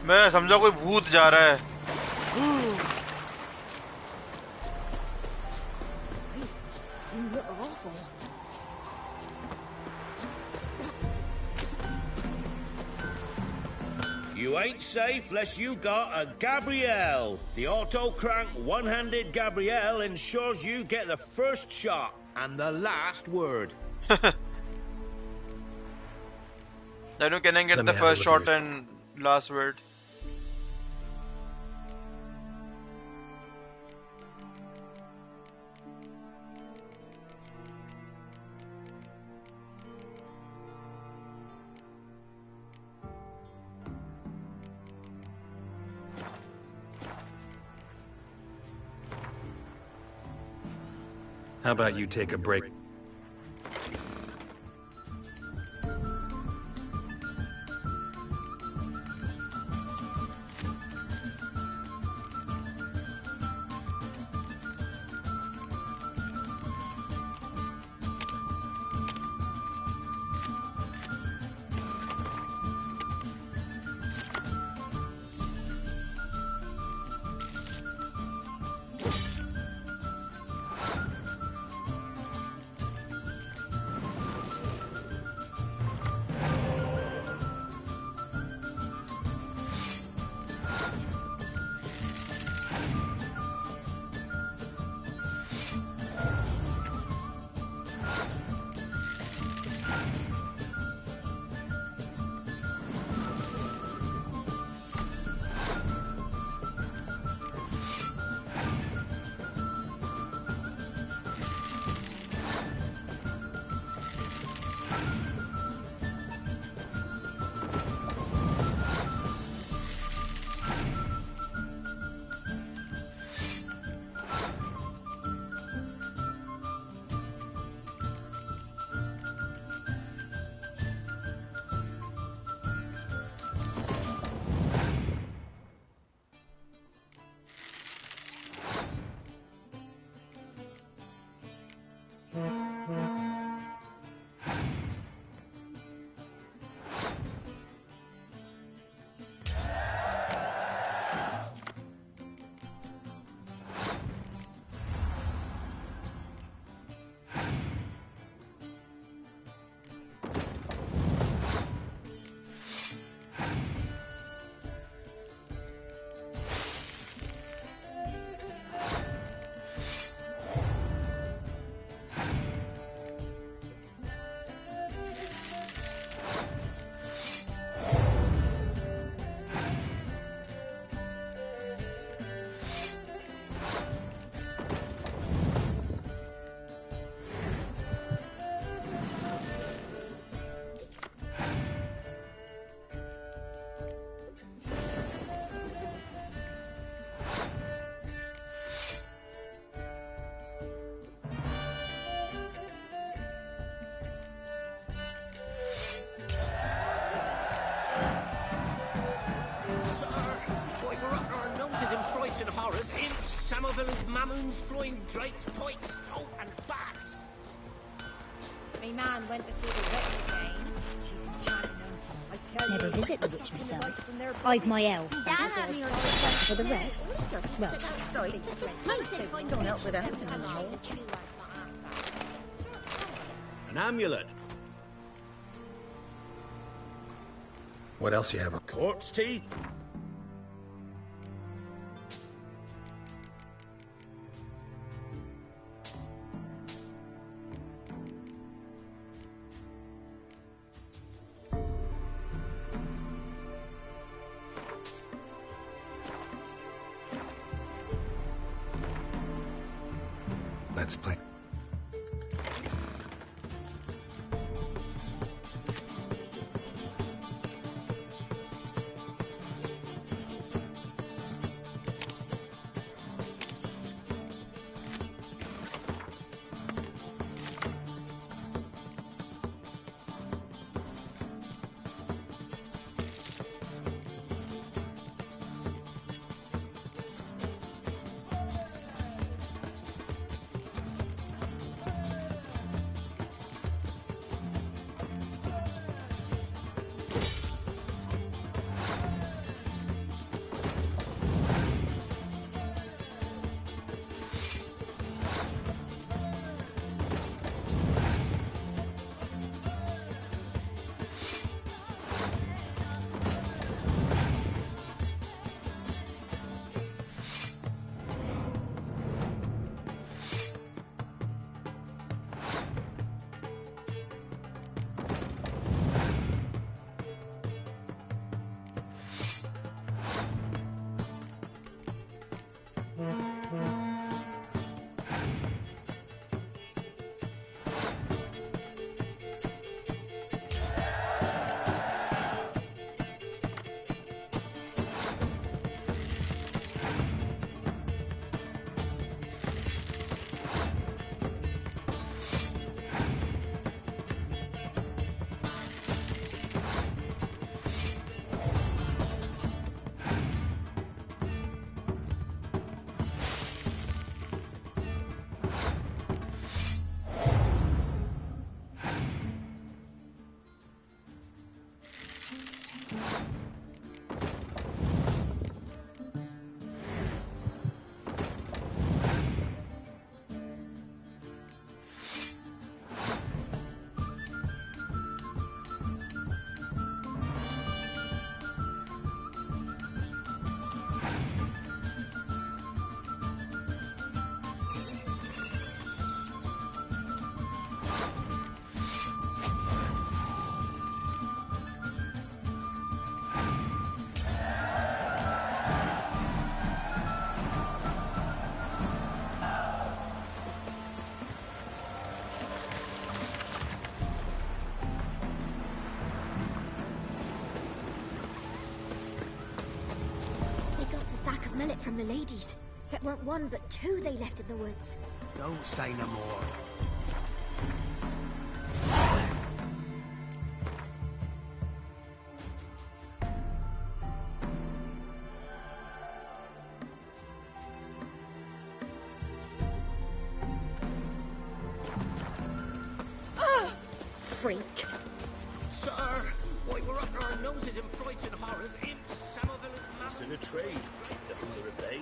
मैं समझा कोई भूत जा रहा है You ain't safe less you got a Gabrielle. The auto-crank one-handed Gabrielle ensures you get the first shot and the last word. Then you can get the first shot and last word. How about you take a break? And horrors, imps, Samovillas, mammons, flying drakes, pikes, oh, and bats. Me man went to see the witch again. She's enchanting them. I tell Never you, visit the witch myself. I've my elf. For the rest, well, sorry. Don't help with anything anymore. An amulet. What else you have? Corpse teeth. Let's play. it from the ladies. Said weren't one but two they left in the woods. Don't say no more. Freak. Sir, why we're up our noses in frights and horrors, imps, Samovilla's master in a trade. It's a hunger a day.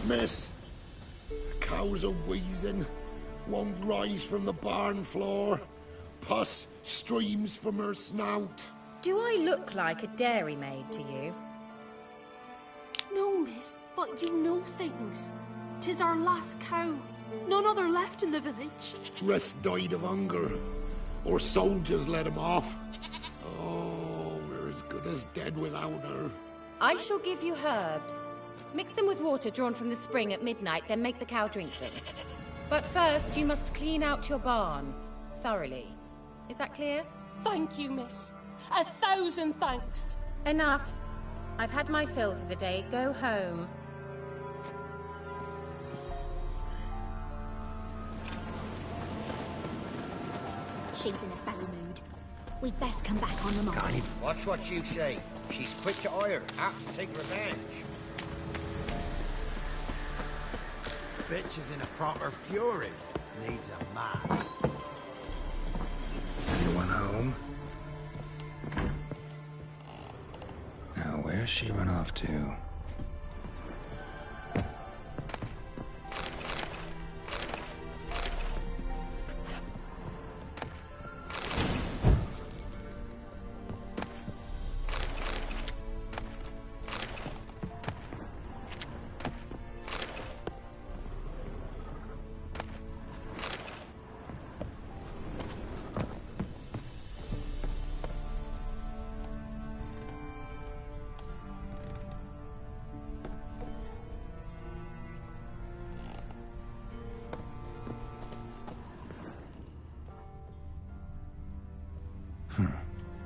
Miss, the cows are wheezing, won't rise from the barn floor. Pus streams from her snout. Do I look like a dairymaid to you? No, miss, but you know things. 'Tis our last cow. None other left in the village. Rest died of hunger, or soldiers let him off. Oh, we're as good as dead without her. I shall give you herbs. Mix them with water drawn from the spring at midnight, then make the cow drink them. But first, you must clean out your barn thoroughly. Is that clear? Thank you, miss. 1,000 thanks. Enough. I've had my fill for the day. Go home. She's in a foul mood. We'd best come back on the morrow. Watch what you say. She's quick to ire, apt to take revenge. Bitch is in a proper fury. Needs a man. Anyone home? Now, where's she run off to?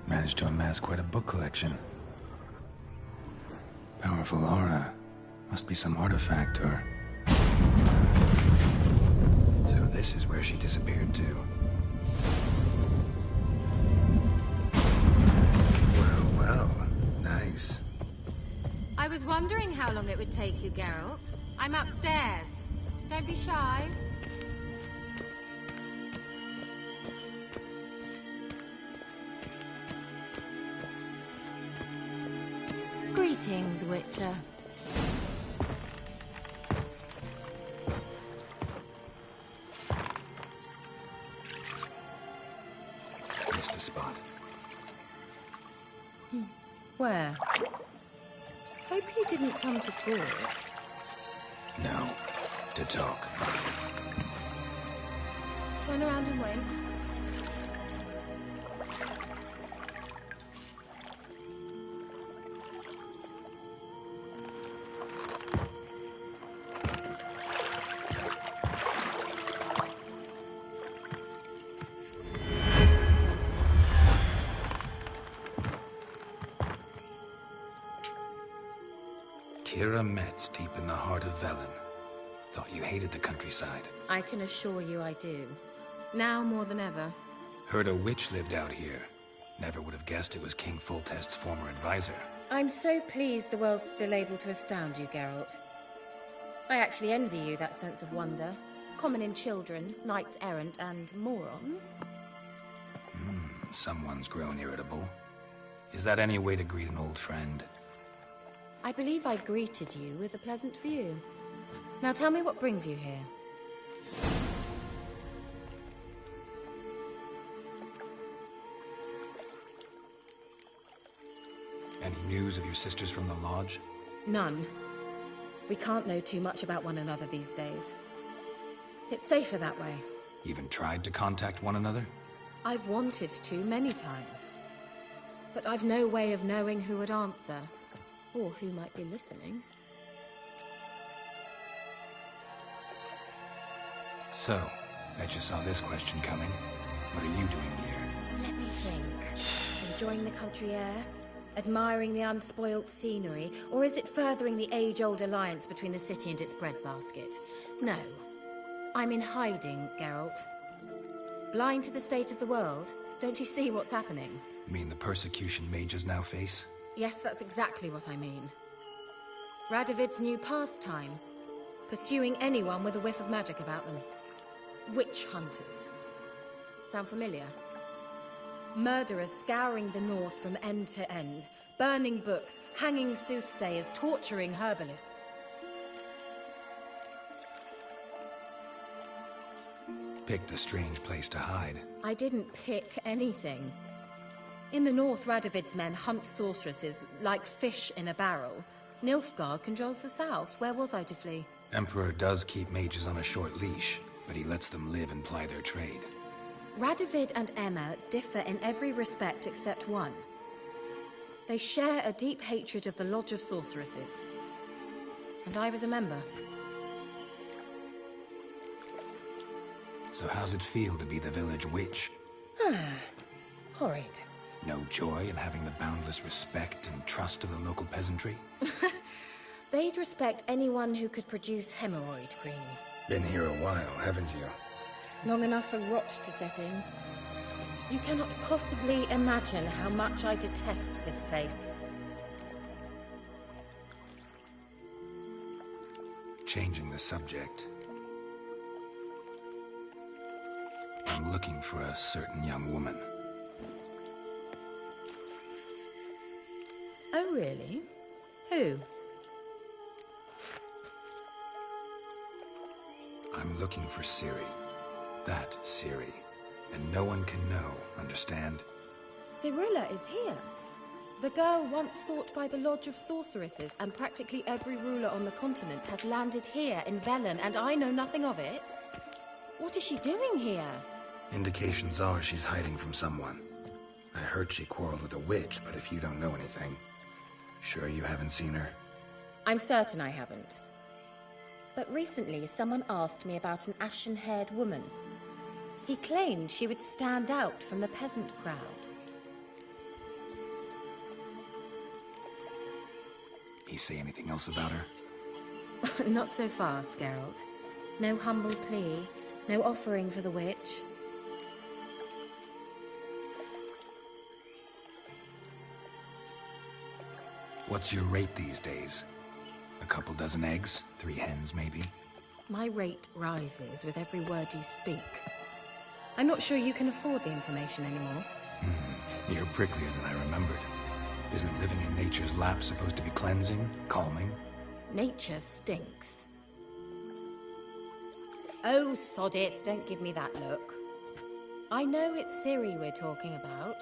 Managed to amass quite a book collection. Powerful aura. Must be some artifact or... So this is where she disappeared to. Well, well. Nice. I was wondering how long it would take you, Geralt. I'm upstairs. Don't be shy. Greetings, Witcher. Missed a spot. Where? Hope you didn't come to talk. No. To talk. Turn around and wait. Kira Metz, deep in the heart of Velen. Thought you hated the countryside. I can assure you I do. Now more than ever. Heard a witch lived out here. Never would have guessed it was King Foltest's former advisor. I'm so pleased the world's still able to astound you, Geralt. I actually envy you that sense of wonder. Common in children, knights errant, and morons. Someone's grown irritable. Is that any way to greet an old friend? I believe I greeted you with a pleasant view. Now tell me what brings you here. Any news of your sisters from the lodge? None. We can't know too much about one another these days. It's safer that way. Even tried to contact one another? I've wanted to many times. But I've no way of knowing who would answer, or who might be listening. So, bet you saw this question coming. What are you doing here? Let me think. Enjoying the country air? Admiring the unspoilt scenery? Or is it furthering the age-old alliance between the city and its breadbasket? No. I'm in hiding, Geralt. Blind to the state of the world? Don't you see what's happening? Mean the persecution mages now face? Yes, that's exactly what I mean. Radovid's new pastime. Pursuing anyone with a whiff of magic about them. Witch hunters. Sound familiar? Murderers scouring the north from end to end. Burning books, hanging soothsayers, torturing herbalists. Picked a strange place to hide. I didn't pick anything. In the north, Radovid's men hunt sorceresses like fish in a barrel. Nilfgaard controls the south. Where was I to flee? Emperor does keep mages on a short leash, but he lets them live and ply their trade. Radovid and Emma differ in every respect except one. They share a deep hatred of the Lodge of Sorceresses. And I was a member. So how's it feel to be the village witch? Horrid. No joy in having the boundless respect and trust of the local peasantry? They'd respect anyone who could produce hemorrhoid cream. Been here a while, haven't you? Long enough for rot to set in. You cannot possibly imagine how much I detest this place. Changing the subject. I'm looking for a certain young woman. Oh, really? Who? I'm looking for Ciri. That Ciri. And no one can know, understand? Cirilla is here. The girl once sought by the Lodge of Sorceresses, and practically every ruler on the continent has landed here in Velen, and I know nothing of it. What is she doing here? Indications are she's hiding from someone. I heard she quarreled with a witch, but if you don't know anything, sure you haven't seen her? I'm certain I haven't. But recently, someone asked me about an ashen-haired woman. He claimed she would stand out from the peasant crowd. He say anything else about her? Not so fast, Geralt. No humble plea, no offering for the witch. What's your rate these days? A couple dozen eggs? 3 hens, maybe? My rate rises with every word you speak. I'm not sure you can afford the information anymore. You're pricklier than I remembered. Isn't living in nature's lap supposed to be cleansing, calming? Nature stinks. Oh, sod it. Don't give me that look. I know it's Ciri we're talking about.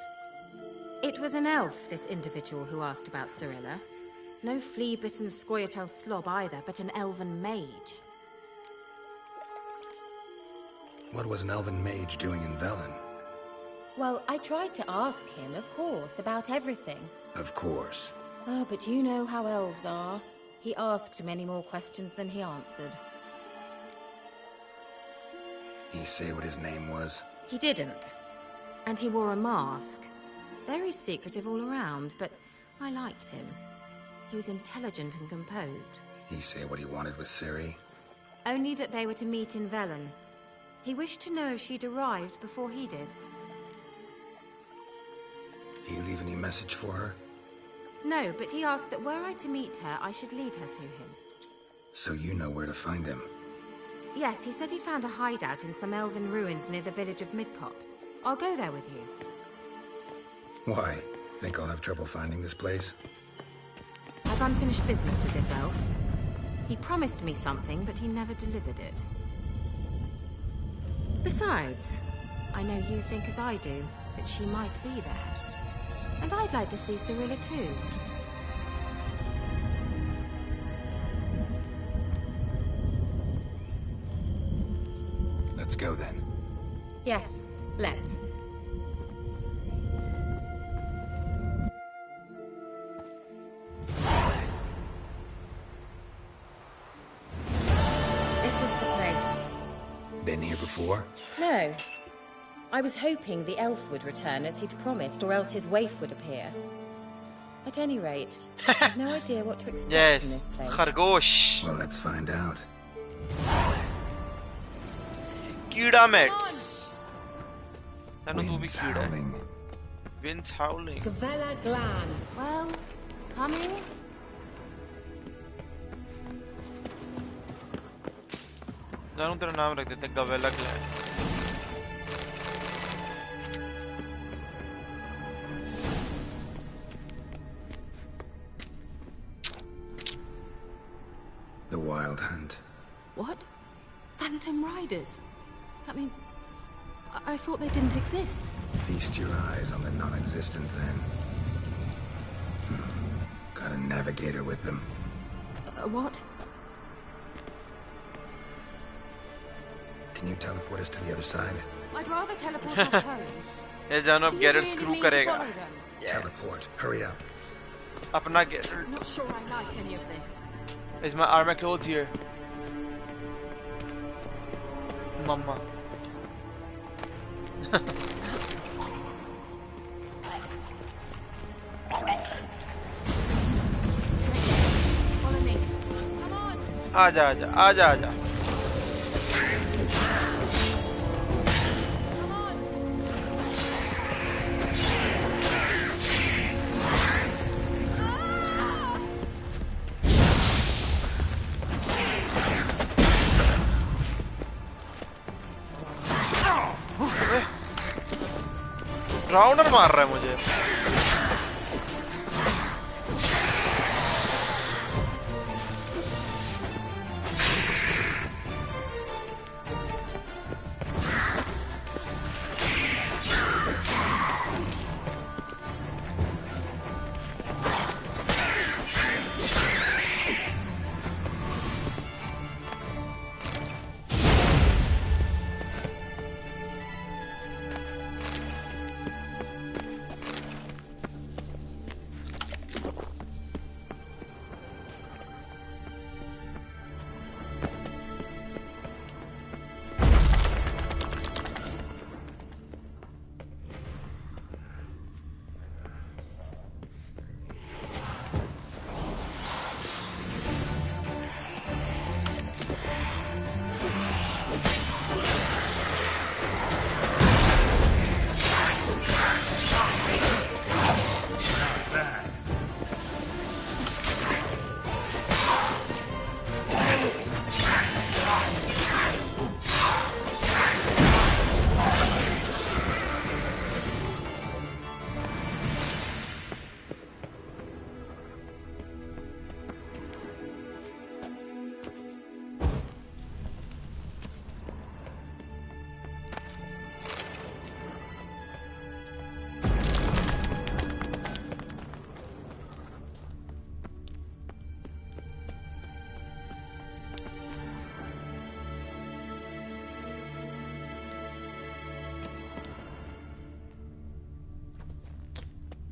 It was an elf, this individual who asked about Cirilla. No flea-bitten Scoia'tael slob either, but an elven mage. What was an elven mage doing in Velen? Well, I tried to ask him, of course, about everything. Of course. Oh, but you know how elves are. He asked many more questions than he answered. He say what his name was? He didn't. And he wore a mask. Very secretive all around, but I liked him. He was intelligent and composed. He say what he wanted with Ciri? Only that they were to meet in Velen. He wished to know if she'd arrived before he did. He leave any message for her? No, but he asked that were I to meet her, I should lead her to him. So you know where to find him? Yes, he said he found a hideout in some elven ruins near the village of Midcopse. I'll go there with you. Why? Think I'll have trouble finding this place? I've unfinished business with this elf. He promised me something, but he never delivered it. Besides, I know you think as I do, that she might be there. And I'd like to see Cirilla too. Let's go then. Yes, let's. This is the place. Been here before? No. I was hoping the elf would return as he'd promised, or else his waif would appear. At any rate, I've no idea what to expect from this place. Khargosh. Well, let's find out. Kida Mets. Wind's howling. Wind's howling. Gavella Glan. Well, coming? जानू तेरा नाम रख देते हैं गवेला clan. The WildHunt. What? Phantom Riders? That means... I thought they didn't exist. Feast your eyes on the non-existent then. Got a navigator with them. What? Can you teleport us to the other side? I'd rather teleport us home. ये जानो अब Geralt screw करेगा. Teleport. Hurry up. अपना Geralt. Not sure I like any of this. Is my armor clothes here? Mama. Follow me. Come on. आजा आजा आजा आजा. Rounder मार रहा है मुझे.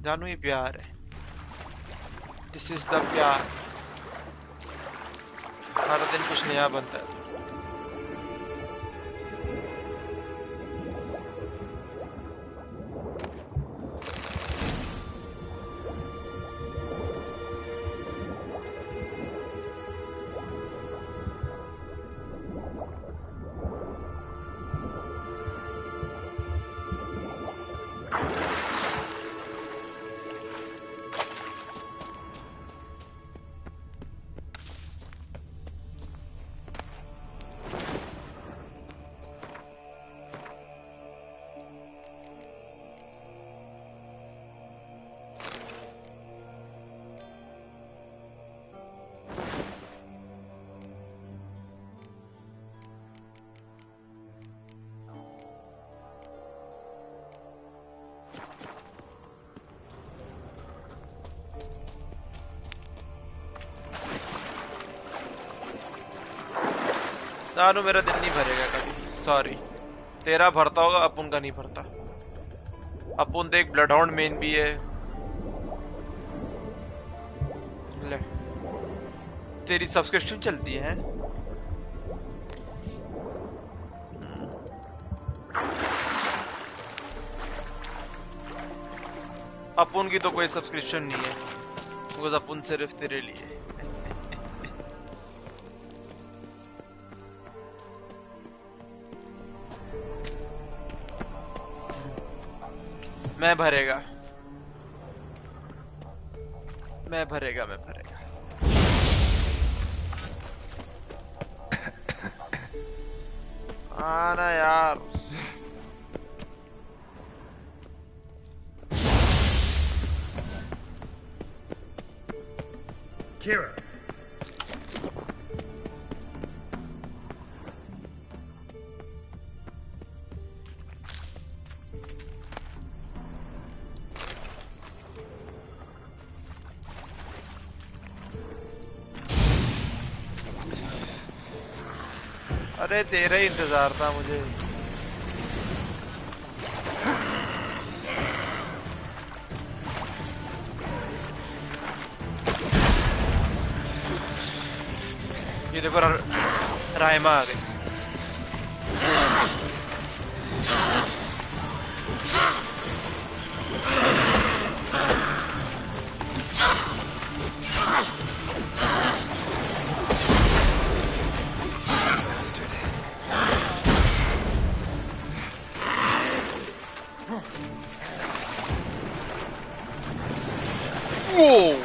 जानू ये प्यार है. This is the प्यार. हर दिन कुछ नया बनता है. जानू मेरा दिल नहीं भरेगा कभी, सॉरी। तेरा भरता होगा, अपुन का नहीं भरता। अपुन देख ब्लड हाउंड मेन भी है। ले तेरी सब्सक्रिप्शन चलती है। अपुन की तो कोई सब्सक्रिप्शन नहीं है, बिकॉज़ अपुन सिर्फ तेरे लिए। मैं भरेगा। आना यार। Kira. अरे तेरा ही इंतजार था मुझे। ये देखो रायमा आ गई। Whoa!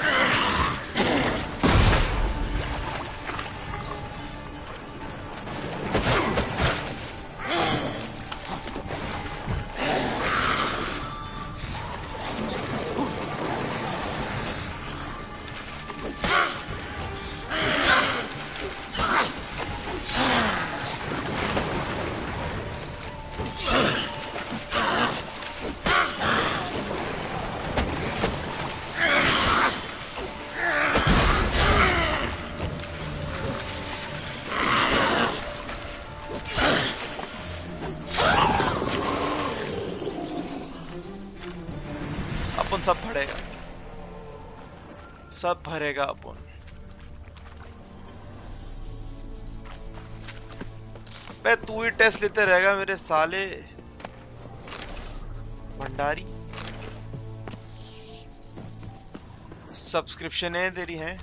अपन सब भरेगा, सब भरेगा अपन। बे तू ही टेस्ट लेते रहेगा मेरे साले भंडारी। सब्सक्रिप्शन है तेरी है,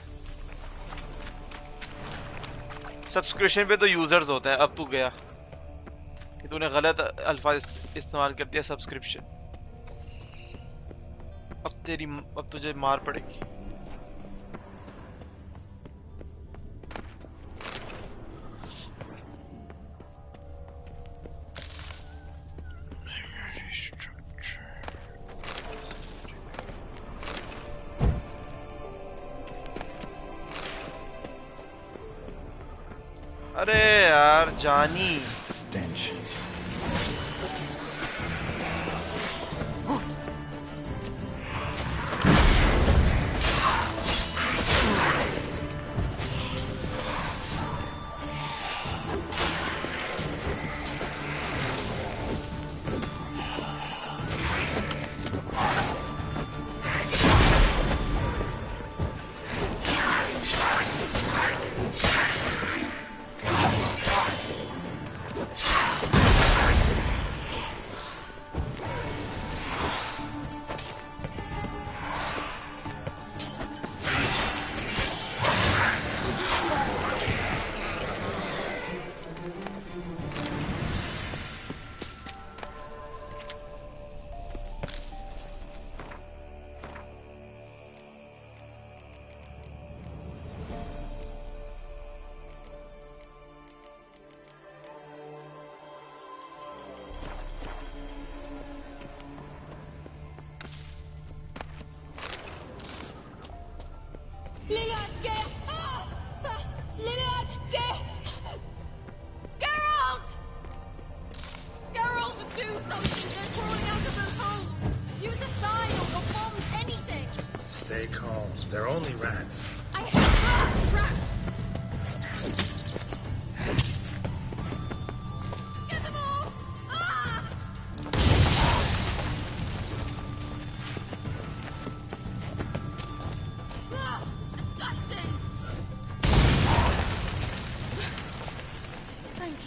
सब्सक्रिप्शन पे तो यूजर्स होते हैं। अब तू गया कि तूने गलत अल्फाज इस्तेमाल कर दिया सब्सक्रिप्शन। अब तुझे मार पड़ेगी। अरे यार जानी stench.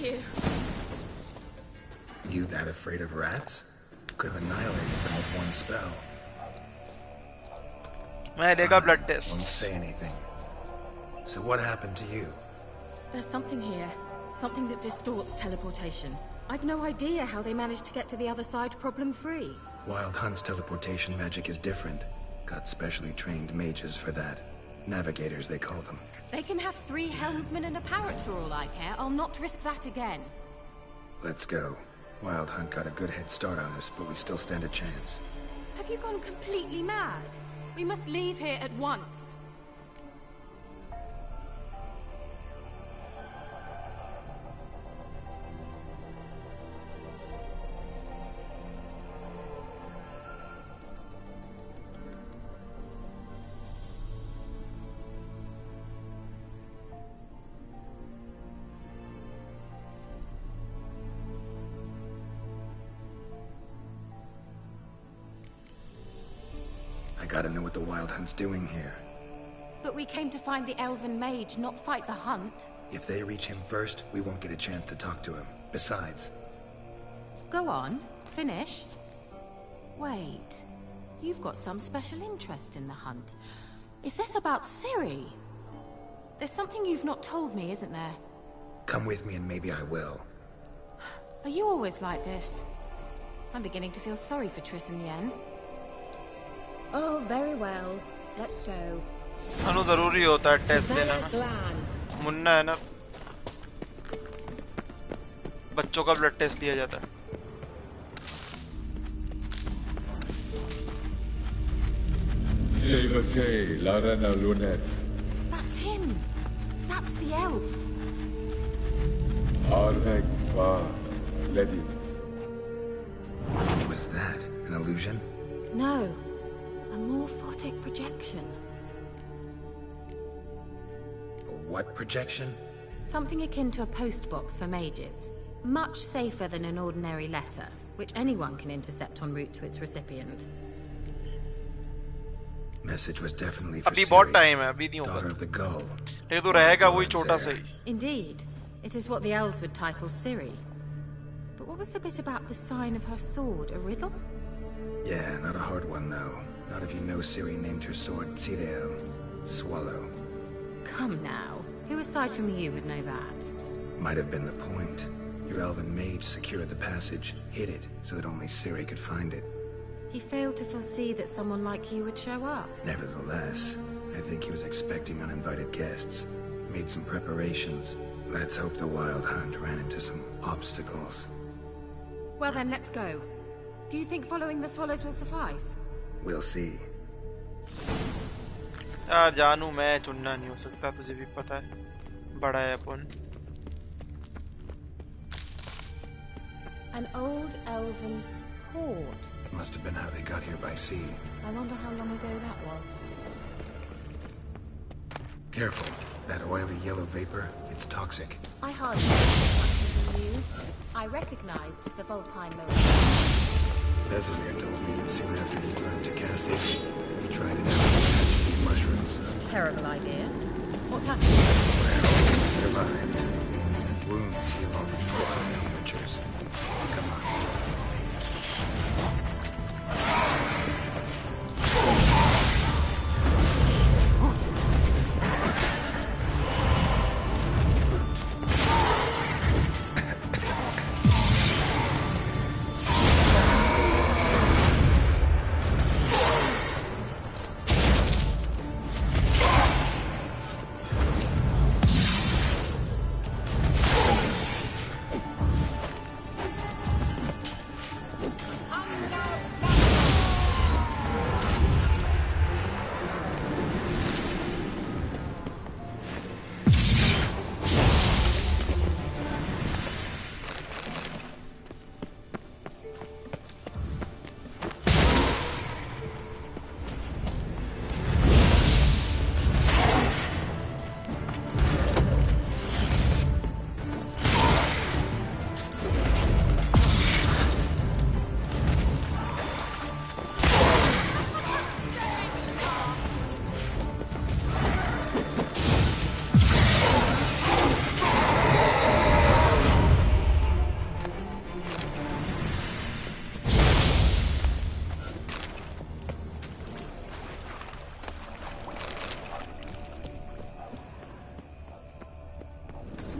you. You that afraid of rats? Could have annihilated them with one spell. मैं लेगा blood test. Won't say anything. So what happened to you? There's something here. Something that distorts teleportation. I've no idea how they managed to get to the other side problem-free. WildHunt's teleportation magic is different. Got specially trained mages for that. Navigators, they call them. They can have 3 helmsmen and a parrot for all I care. I'll not risk that again. Let's go. WildHunt got a good head start on us, but we still stand a chance. Have you gone completely mad? We must leave here at once. I gotta know what the WildHunt's doing here. But we came to find the elven mage, not fight the hunt. If they reach him first, we won't get a chance to talk to him. Besides... Go on, finish. Wait, you've got some special interest in the hunt. Is this about Ciri? There's something you've not told me, isn't there? Come with me and maybe I will. Are you always like this? I'm beginning to feel sorry for Triss and Yen. Oh, very well. Let's go. अनु जरूरी होता है test लेना ना. मुन्ना है ना. बच्चों का blood test लिया जाता है. That's him. That's the elf. What was that? An illusion? No. A morphotic projection. A what projection? Something akin to a postbox for mages. Much safer than an ordinary letter, which anyone can intercept en route to its recipient. Message was definitely for अभी बहुत time है, अभी नहीं daughter of the gull. लेकिन तो रहेगा वही छोटा सा ही. Indeed, it is what the elves would title Ciri. But what was the bit about the sign of her sword? A riddle? Yeah, not a hard one though. Not if you know Ciri named her sword Tideo. Swallow. Come now. Who aside from you would know that? Might have been the point. Your elven mage secured the passage, hid it, so that only Ciri could find it. He failed to foresee that someone like you would show up. Nevertheless, I think he was expecting uninvited guests. Made some preparations. Let's hope the WildHunt ran into some obstacles. Well then, let's go. Do you think following the swallows will suffice? We'll see. जानू मैं चुनना नहीं हो सकता, तुझे भी पता है. बड़ा है अपन. An old elven port. Must have been how they got here by sea. I wonder how long ago that was. Careful. That oily yellow vapor, it's toxic. I hardly know much you. I recognized the Vulpine marine. Vesemir told me that soon after he learned to cast it, he tried it out with these mushrooms. Terrible idea. What happened? Well, he survived. And wounds heal off young witchers. Come on.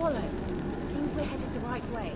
swallow. Seems we're headed the right way.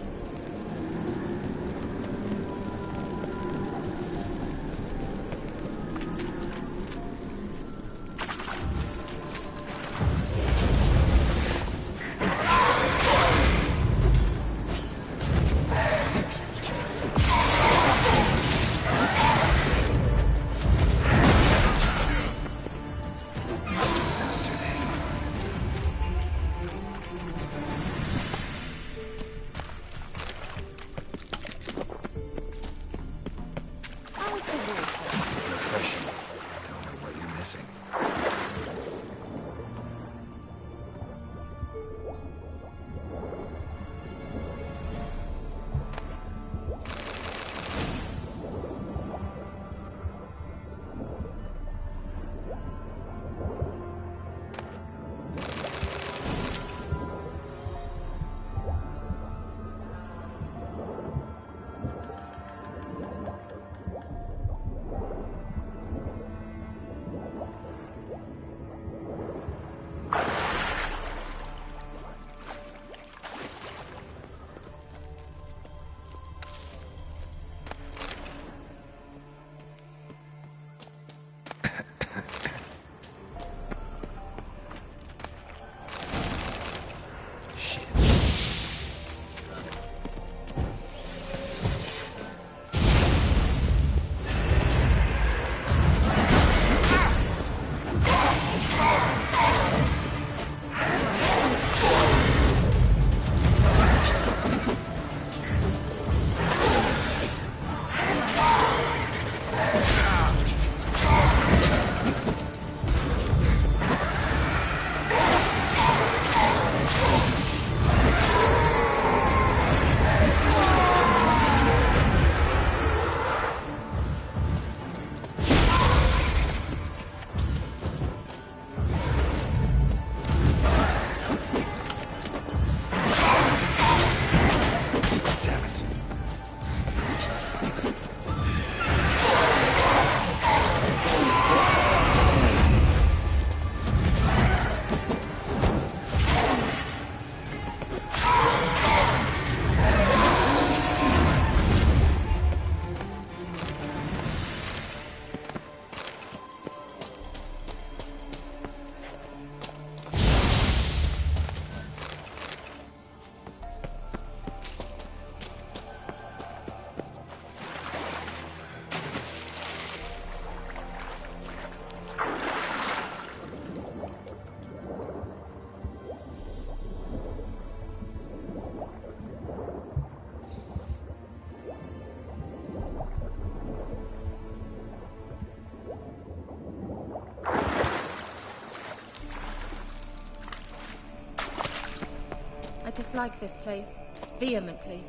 I dislike this place, vehemently.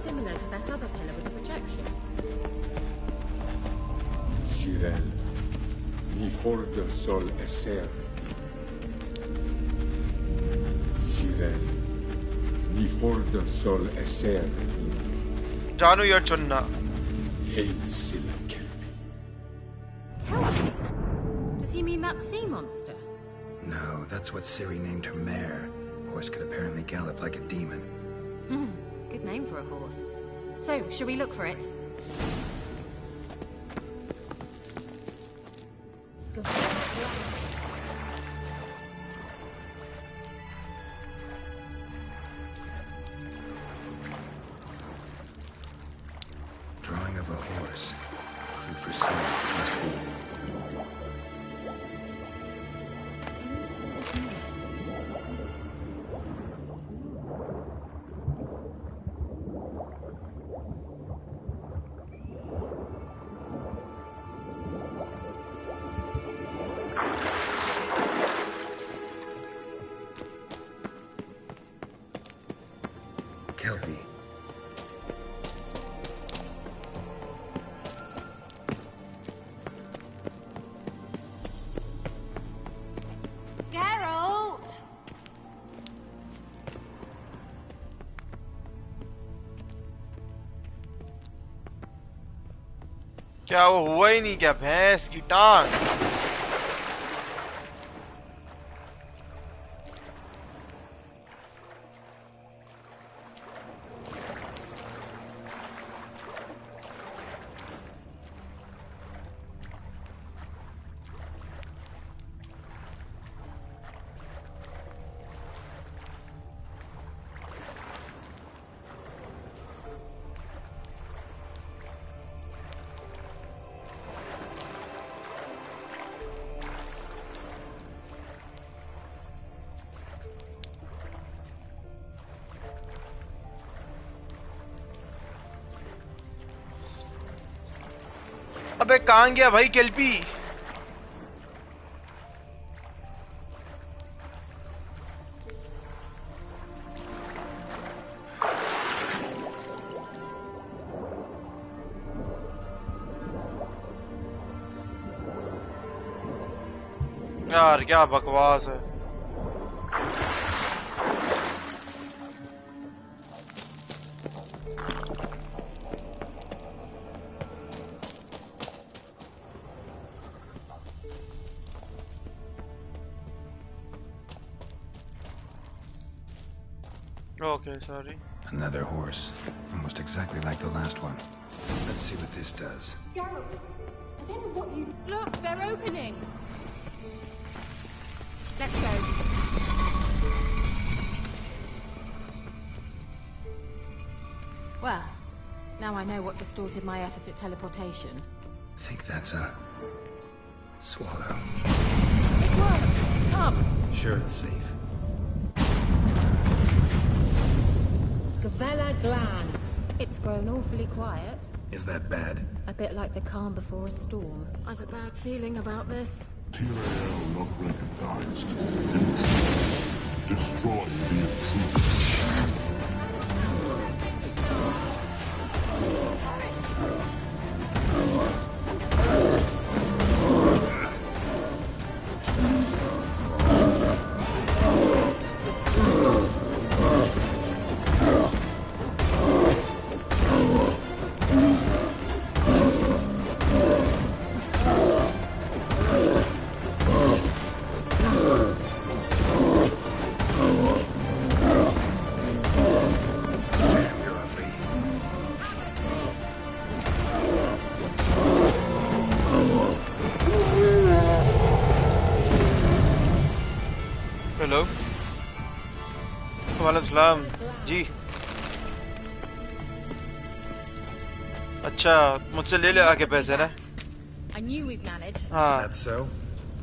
Similar to that other pillar with the projection. Cyril, ni for de sol eser. Cyril, ni for de sol eser. Janu ya chunna. Hail Silla Kelpie. Kelpie? Does he mean that sea monster? No, that's what Ciri named her mare. Horse could apparently gallop like a demon. Good name for a horse. So, shall we look for it? Drawing of a horse. Clue for Siri. Must be. Kelpie. Geralt! क्या वो हुआ ही नहीं क्या? भैंस की टांग। अबे कहाँ गया भाई केल्पी? यार क्या बकवास है। Okay, sorry. Another horse. Almost exactly like the last one. Let's see what this does. Geralt, I don't know what you... Look, they're opening. Let's go. Well, now I know what distorted my effort at teleportation. Think that's a swallow. It worked. Come. Sure, it's safe. Gavella Glan. It's grown awfully quiet. Is that bad? A bit like the calm before a storm. I've a bad feeling about this. TRL not recognized. Destroy the intruder. Hello वालेकुम सलाम जी। अच्छा मुझसे ले ले आके पैसे ना। I knew we'd manage. That's so?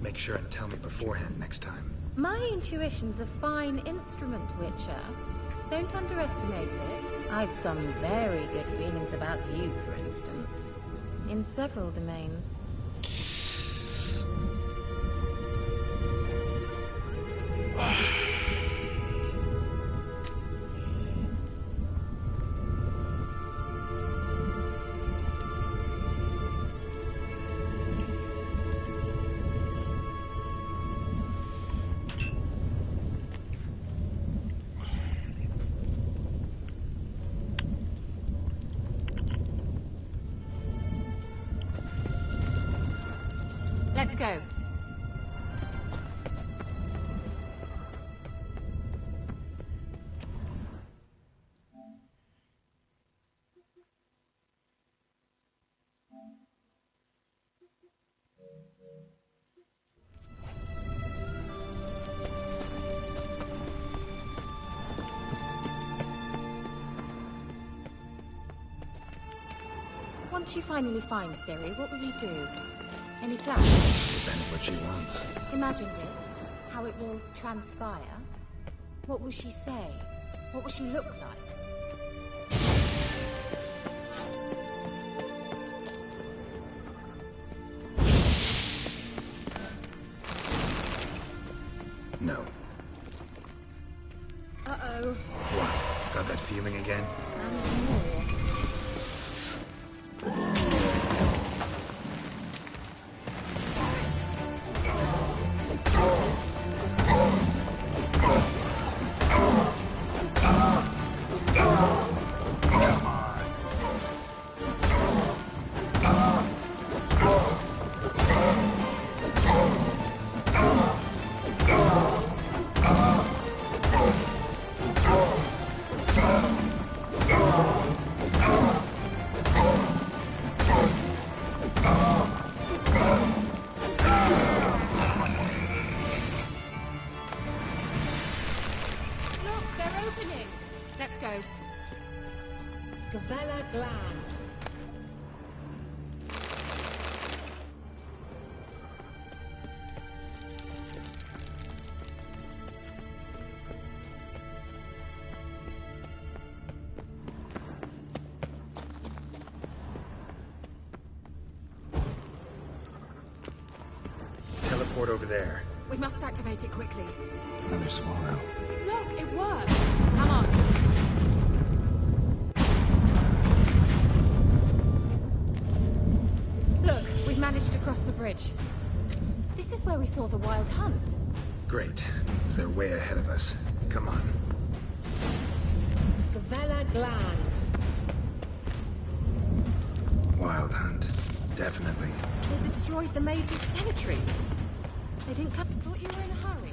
Make sure and tell me beforehand next time. My intuition's a fine instrument, Witcher. Don't underestimate it. I've some very good feelings about you, for instance. In several domains. Let's go. Once you finally find Ciri, what will you do? Any plans? Depends what she wants. Imagined it. How it will transpire. What will she say? What will she look like? No. Uh-oh. What? Got that feeling again? And more. Teleport over there. We must activate it quickly. Another swallow. Look, it worked. Come on. Look, we've managed to cross the bridge. This is where we saw the Wild Hunt. Great. Means they're way ahead of us. Come on. Gavella Glan. Wild Hunt. Definitely. They destroyed the Major's sentries. They didn't come. Thought you were in a hurry.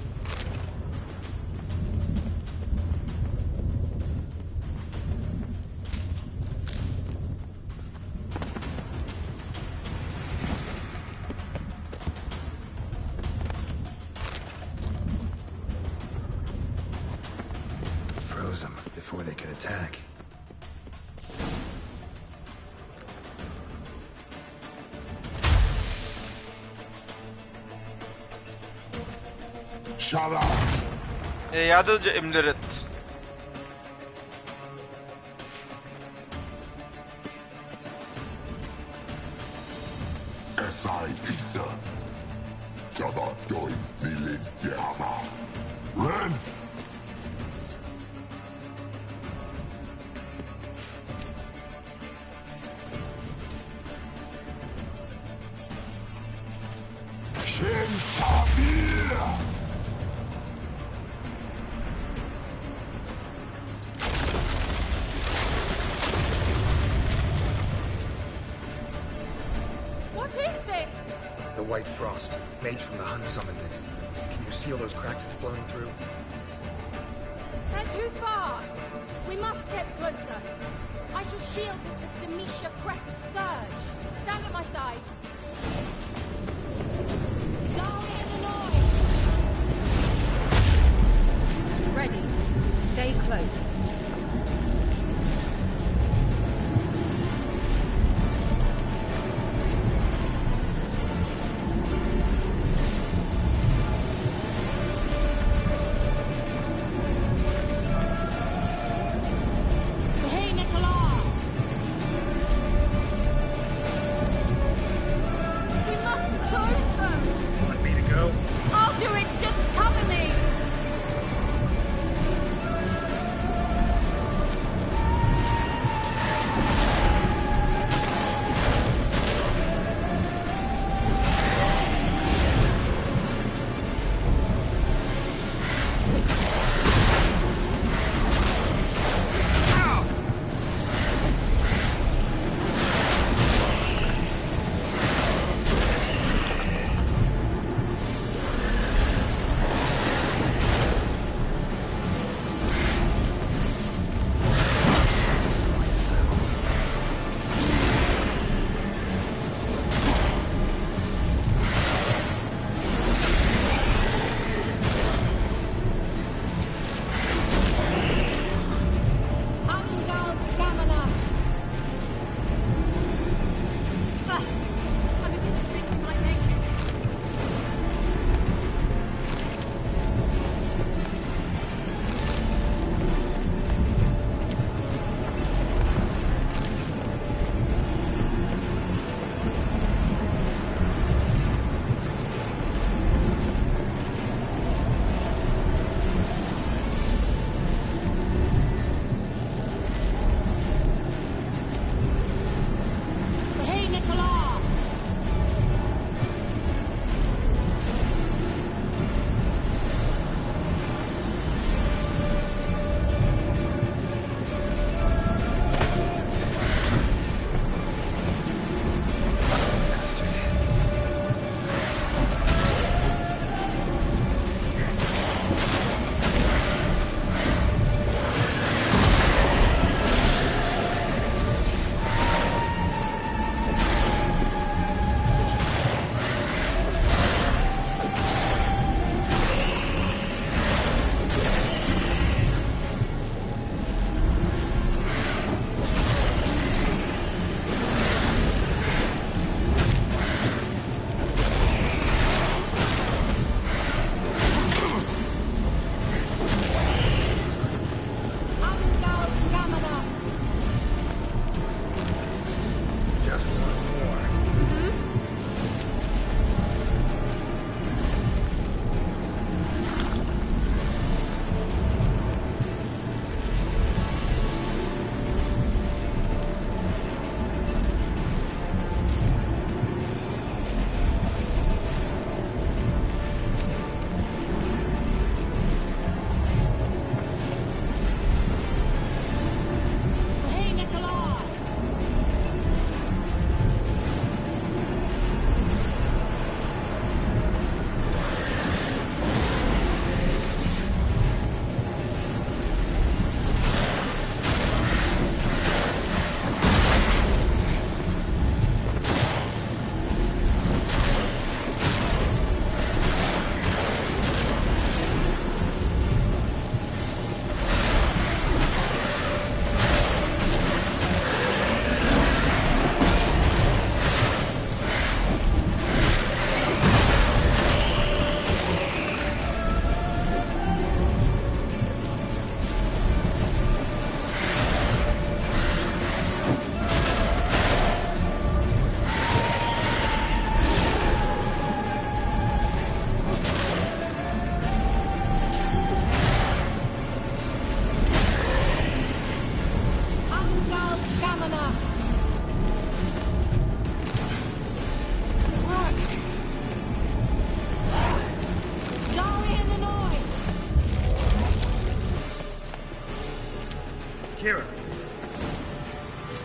Froze them before they could attack. يعدد املرت Esai Isa. Jabba Doi Nilin Yama. Ren! Shin Tabir! White frost. Mage from the Hunt summoned it. Can you seal those cracks it's blowing through? They're too far. We must get closer. I shall shield us with Demetia Crest's surge. Stand at my side. Ready. Stay close.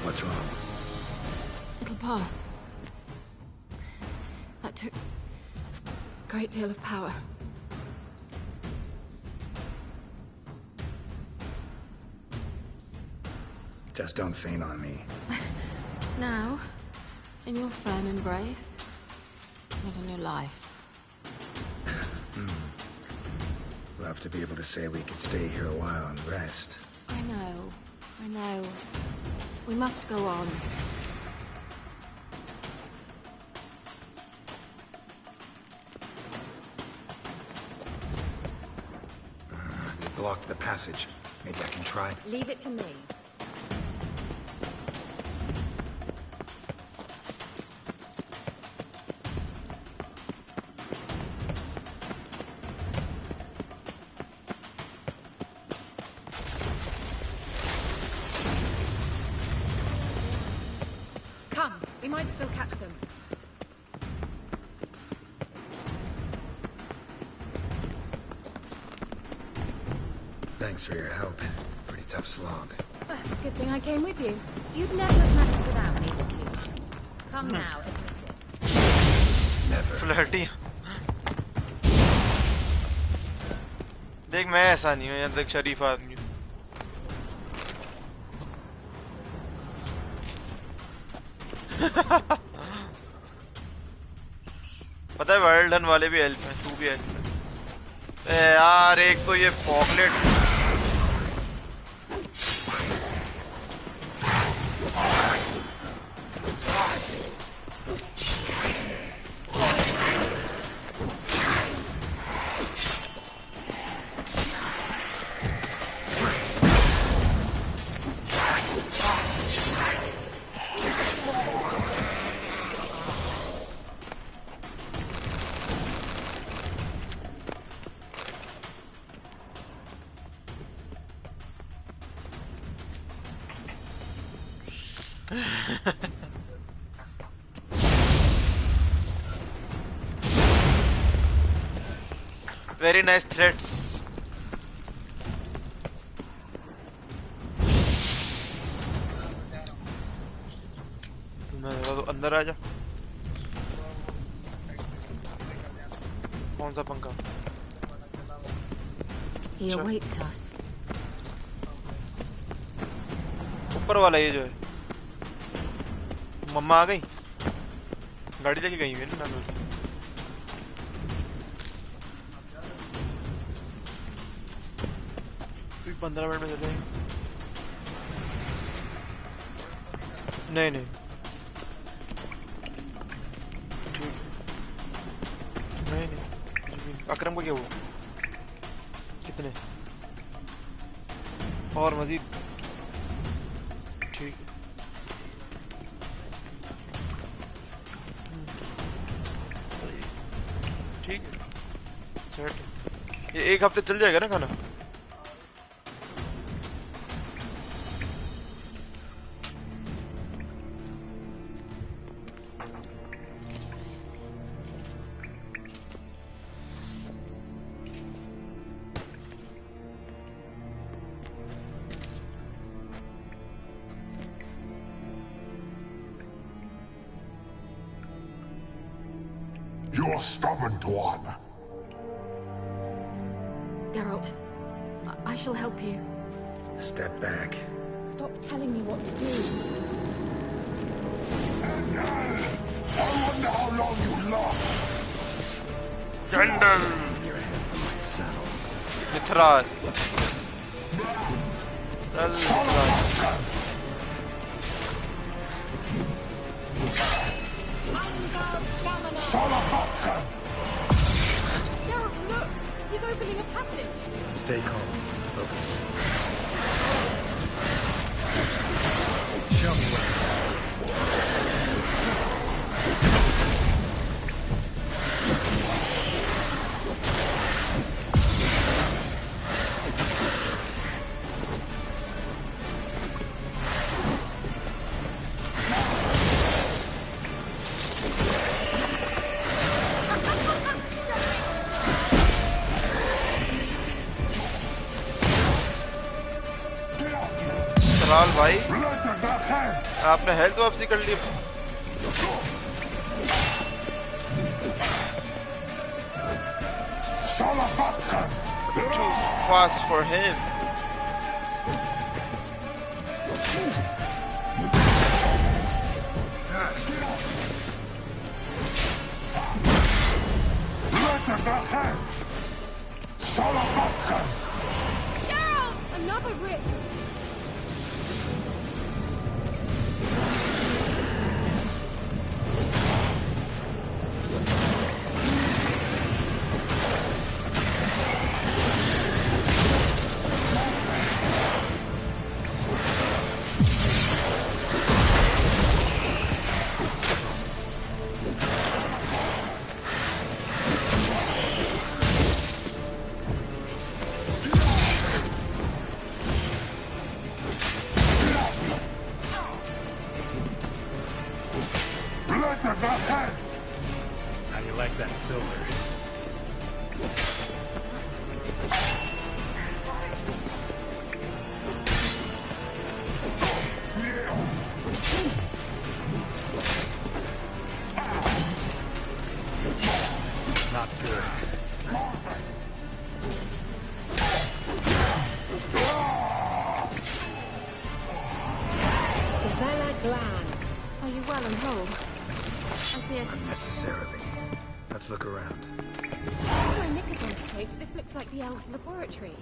What's wrong? It'll pass. That took a great deal of power. Just don't faint on me. Now, in your firm embrace, not a new life. Love to be able to say we could stay here a while and rest. I know. We must go on. They blocked the passage. Maybe I can try. Leave it to me. Come, we might still catch them. Thanks for your help. Pretty tough slog. Good thing I came with you. You'd never have managed without me, would you? Come now, admit it. Never. Flirty. देख मैं ऐसा नहीं हूँ यहाँ तक शरीफ आदमी हूँ पता है वाइल्ड हंट वाले भी हेल्प हैं तू भी हेल्प है यार एक तो ये पॉकलेट Very nice threats. अंदर आ जा कौन सा पंखा He awaits us. ऊपर वाला ये जो है मम्मा आ गई गाड़ी लेके गई है ना 15 मिनट में चले नहीं अकरम को क्या हुआ कितने और मजीद ठीक ठीक है ये एक हफ्ते चल जाएगा ना खाना You're stubborn, Tuan. Geralt, I shall help you. Step back. Stop telling me what to do. I wonder how long you last. Gandalf! Your head from my saddle. Mithral. Chal Mithral. Geralt, look! He's opening a passage. Stay calm. Focus. Show me where. भाई आपने health वापसी कर ली. Too fast for him. Geralt! Another rift! How do you like that silver? Not good. Vela Glan. Are you well and whole? Unnecessarily. Let's look around. If my knickers on straight, this looks like the elves' laboratory.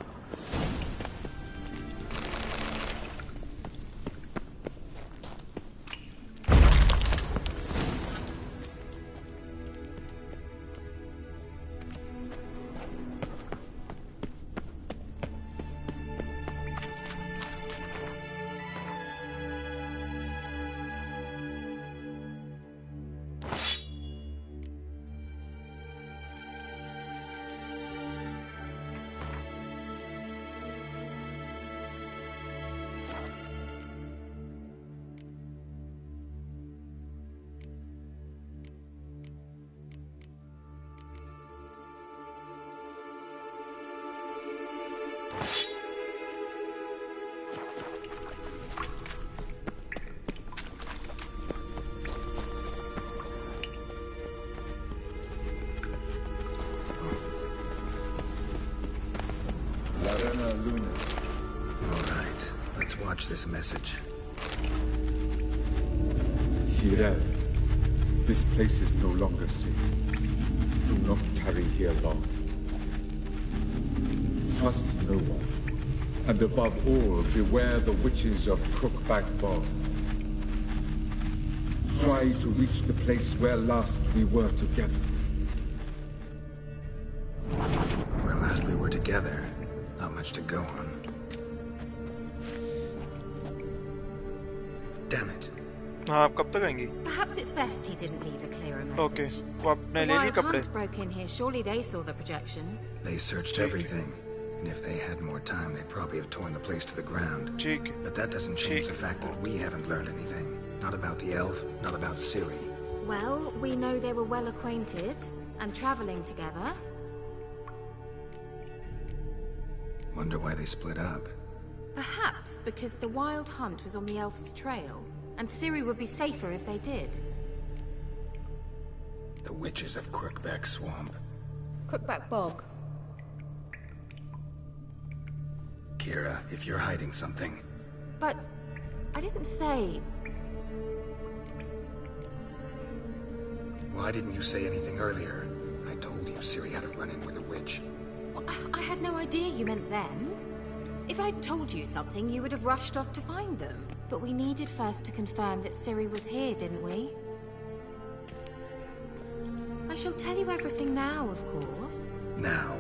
All right, let's watch this message. Tyrell, this place is no longer safe. Do not tarry here long. Trust no one. And above all, beware the witches of Crookback Bog. Try to reach the place where last we were together. Where last we were together, not much to go on. Damn it. आप कब तक आएंगी? Perhaps it's best he didn't leave a clearer message. Okay, वो आपने ले लिए The कपड़े? WildHunt broke in here. Surely they saw the projection. They searched everything. And if they had more time, they'd probably have torn the place to the ground. But that doesn't change the fact that we haven't learned anything. Not about the elf, not about Ciri. Well, we know they were well acquainted and traveling together. Wonder why they split up. Perhaps because the WildHunt was on the elf's trail, and Ciri would be safer if they did. The witches of Crookback Swamp. Crookback Bog. Kira, if you're hiding something... But I didn't say... Why didn't you say anything earlier? I told you Ciri had a run-in with a witch. Well, I had no idea you meant then. If I'd told you something, you would have rushed off to find them. But we needed first to confirm that Ciri was here, didn't we? I shall tell you everything now, of course. Now?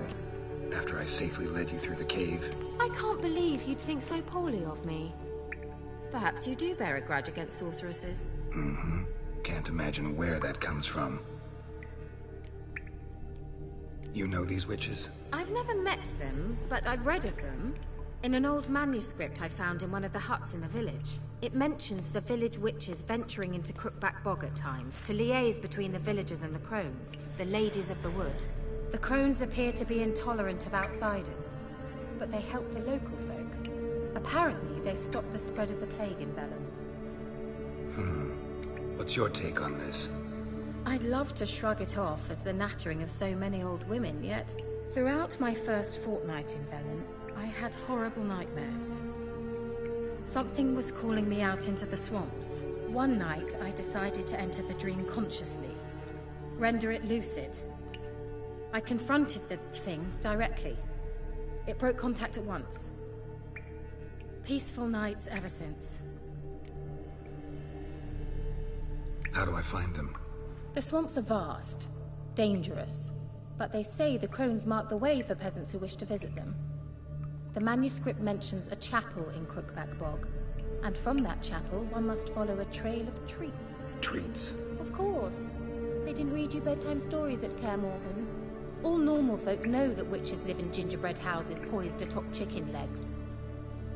After I safely led you through the cave? I can't believe you'd think so poorly of me. Perhaps you do bear a grudge against sorceresses. Mm-hmm. Can't imagine where that comes from. You know these witches? I've never met them, but I've read of them. In an old manuscript I found in one of the huts in the village. It mentions the village witches venturing into Crookback Bog at times to liaise between the villagers and the crones, the ladies of the wood. The crones appear to be intolerant of outsiders, but they help the local folk. Apparently, they stopped the spread of the plague in Velen. What's your take on this? I'd love to shrug it off as the nattering of so many old women, yet throughout my first fortnight in Velen, I had horrible nightmares. Something was calling me out into the swamps. One night, I decided to enter the dream consciously, render it lucid. I confronted the thing directly. It broke contact at once. Peaceful nights ever since. How do I find them? The swamps are vast, dangerous, but they say the crones mark the way for peasants who wish to visit them. The manuscript mentions a chapel in Crookback Bog, and from that chapel one must follow a trail of treats. Treats? Of course. They didn't read you bedtime stories at Kaer Morhen. All normal folk know that witches live in gingerbread houses poised atop chicken legs.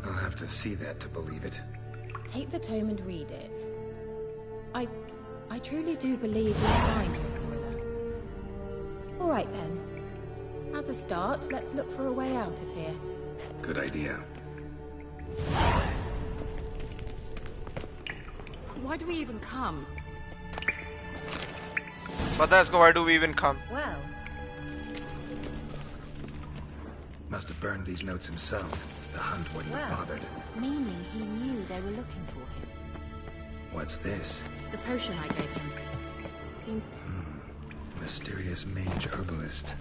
I'll have to see that to believe it. Take the tome and read it. I truly do believe you'll find your Sorilla. All right then. As a start, let's look for a way out of here. Good idea. Why do we even come? Pata hai isko, why do we even come? Well. Must have burned these notes himself. The Hunt wouldn't have bothered. Meaning he knew they were looking for him. What's this? The potion I gave him. Seemed... Mysterious mage herbalist.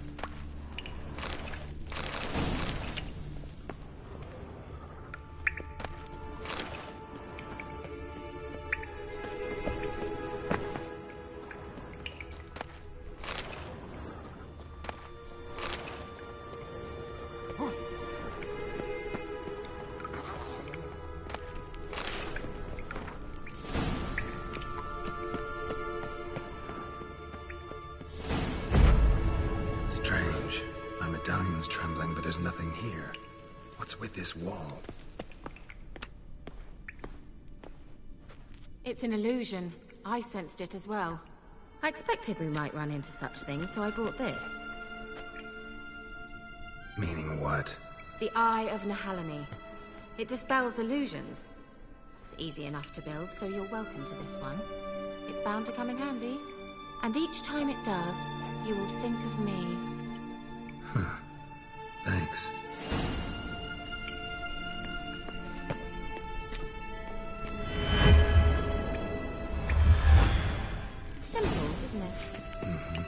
Strange. My medallion's trembling, but there's nothing here. What's with this wall? It's an illusion. I sensed it as well. I expected we might run into such things, so I brought this. Meaning what? The Eye of Nahalani. It dispels illusions. It's easy enough to build, so you're welcome to this one. It's bound to come in handy. And each time it does, you will think of me. Huh. Thanks. Simple, isn't it? Mm-hmm.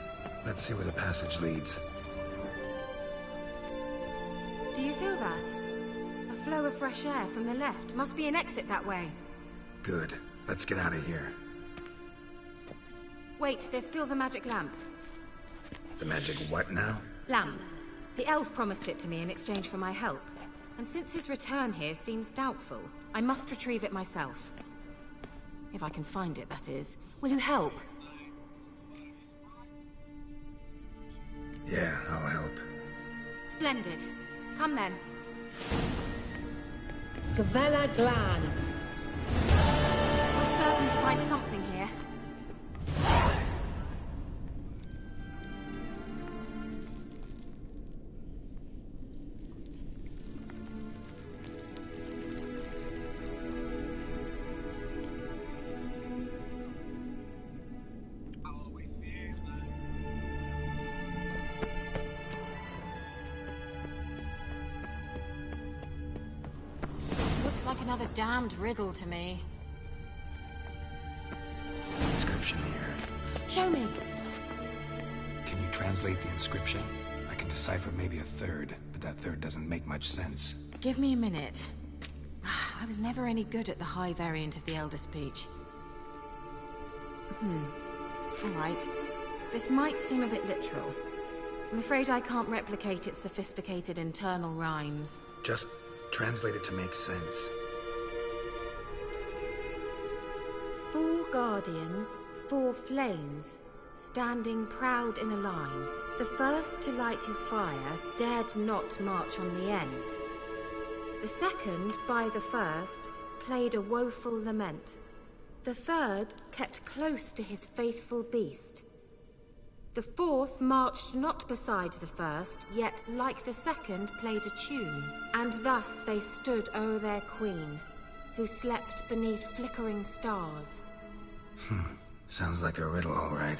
Let's see where the passage leads. Do you feel that? A flow of fresh air from the left. Must be an exit that way. Good. Let's get out of here. Wait, there's still the magic lamp. The magic what now? Lamp. The elf promised it to me in exchange for my help. And since his return here seems doubtful, I must retrieve it myself. If I can find it, that is. Will you help? Yeah, I'll help. Splendid. Come then. Gavella Glan. We're certain to find something here. Like another damned riddle to me. Inscription here. Show me. Can you translate the inscription? I can decipher maybe a third, but that third doesn't make much sense. Give me a minute. I was never any good at the high variant of the Elder Speech. All right. This might seem a bit literal. I'm afraid I can't replicate its sophisticated internal rhymes. Just translate it to make sense. 4 guardians, 4 flames, standing proud in a line. The first to light his fire dared not march on the end. The second, by the first, played a woeful lament. The third kept close to his faithful beast. The fourth marched not beside the first, yet like the second played a tune. And thus they stood o'er their queen, who slept beneath flickering stars. Sounds like a riddle, all right.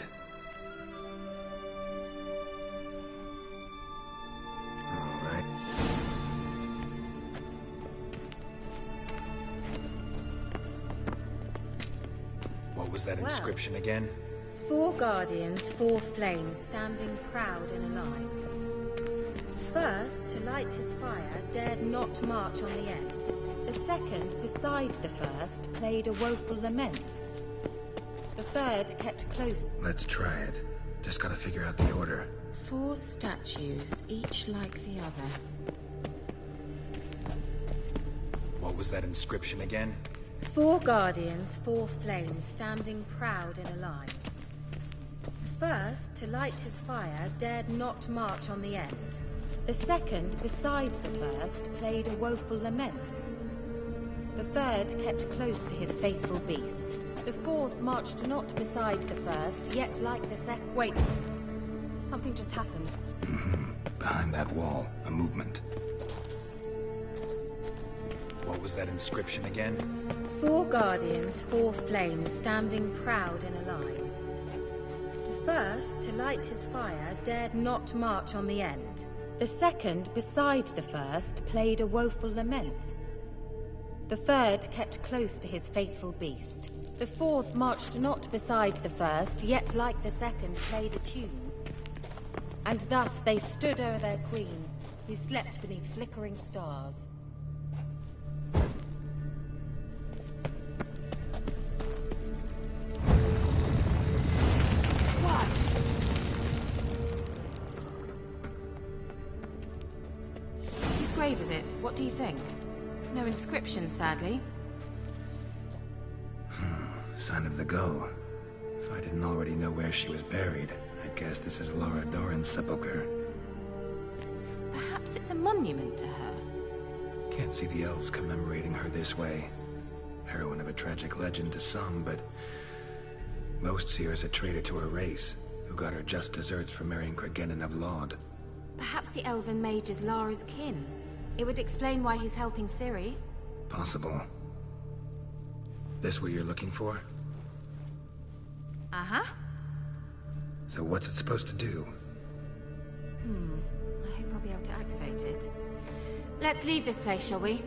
All right. What was that inscription again? 4 guardians, 4 flames, standing proud in a line. The first, to light his fire, dared not march on the end. The second, beside the first, played a woeful lament. The third kept close. Let's try it. Just gotta figure out the order. 4 statues, each like the other. What was that inscription again? 4 guardians, 4 flames, standing proud in a line. The first, to light his fire, dared not march on the end. The second, beside the first, played a woeful lament. The third kept close to his faithful beast. The fourth marched not beside the first, yet like the second. Wait. Something just happened. Behind that wall, a movement. What was that inscription again? 4 guardians, 4 flames, standing proud in a line. The first, to light his fire, dared not march on the end. The second, beside the first, played a woeful lament. The third kept close to his faithful beast. The fourth marched not beside the first, yet like the second played a tune. And thus they stood o'er their queen, who slept beneath flickering stars. Whose grave is it? What do you think? No inscription, sadly. Sign of the gull. If I didn't already know where she was buried, I'd guess this is Laura Doran's sepulcher. Perhaps it's a monument to her. Can't see the elves commemorating her this way. Heroine of a tragic legend to some, but most see her as a traitor to her race, who got her just deserts for marrying Cregennan of Laud. Perhaps the elven mage is Lara's kin. It would explain why he's helping Ciri. Possible. This what you're looking for? Uh-huh. So what's it supposed to do? I hope I'll be able to activate it. Let's leave this place, shall we?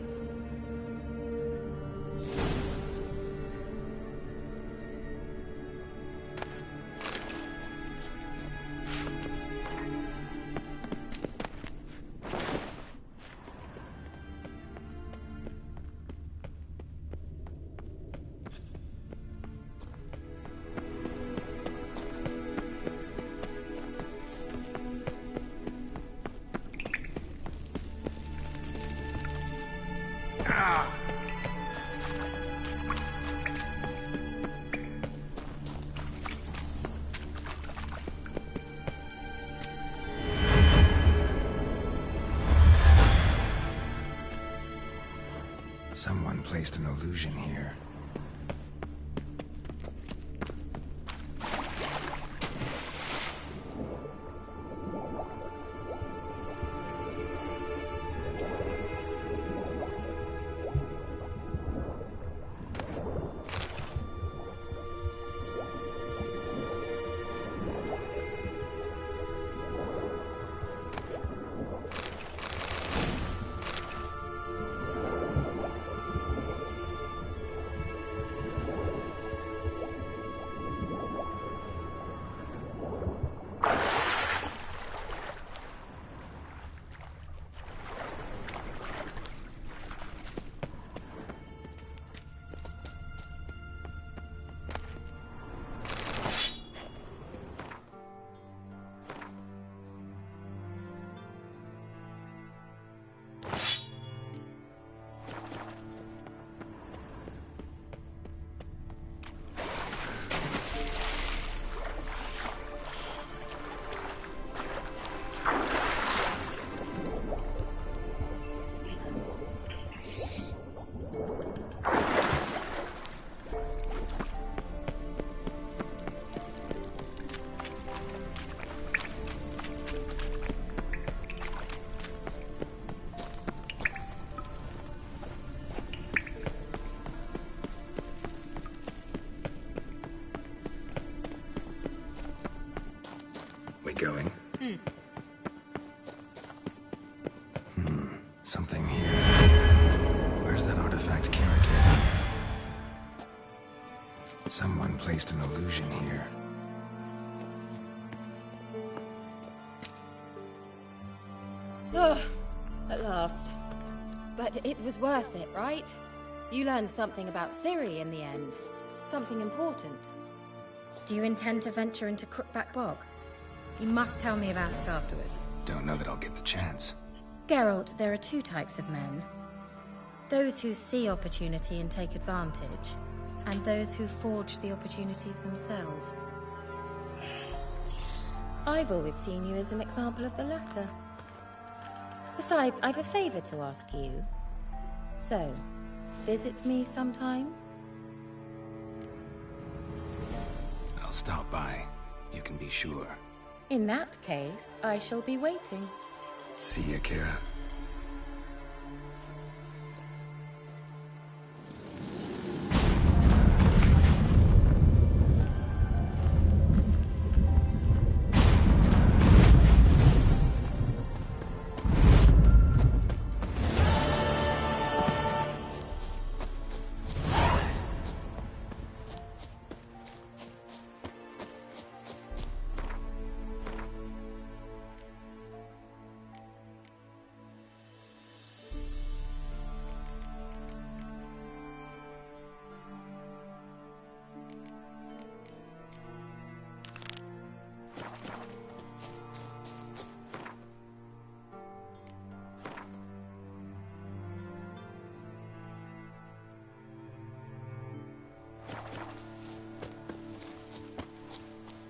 Someone placed an illusion here. going. Something here. Where's that artifact Kira gave? Someone placed an illusion here. At last. But it was worth it, right? You learned something about Ciri in the end. Something important. Do you intend to venture into Crookback Bog? You must tell me about it afterwards. Don't know that I'll get the chance. Geralt, there are two types of men. Those who see opportunity and take advantage, and those who forge the opportunities themselves. I've always seen you as an example of the latter. Besides, I've a favor to ask you. So, visit me sometime? I'll stop by. You can be sure. In that case, I shall be waiting. See ya, Kira.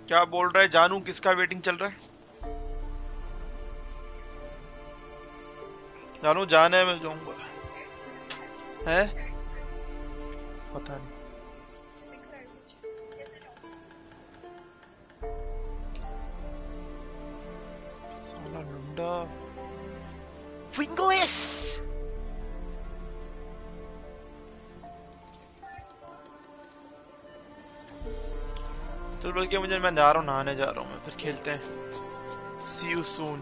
क्या बोल रहा है जानू? किसका waiting चल रहा है? जानू जाना है, मैं जाऊंगा। है पता नहीं। साला लुंडा विंगलेस। चल बल्कि मैं जा रहा हूँ, नहाने जा रहा हूँ मैं, फिर खेलते हैं। See you soon.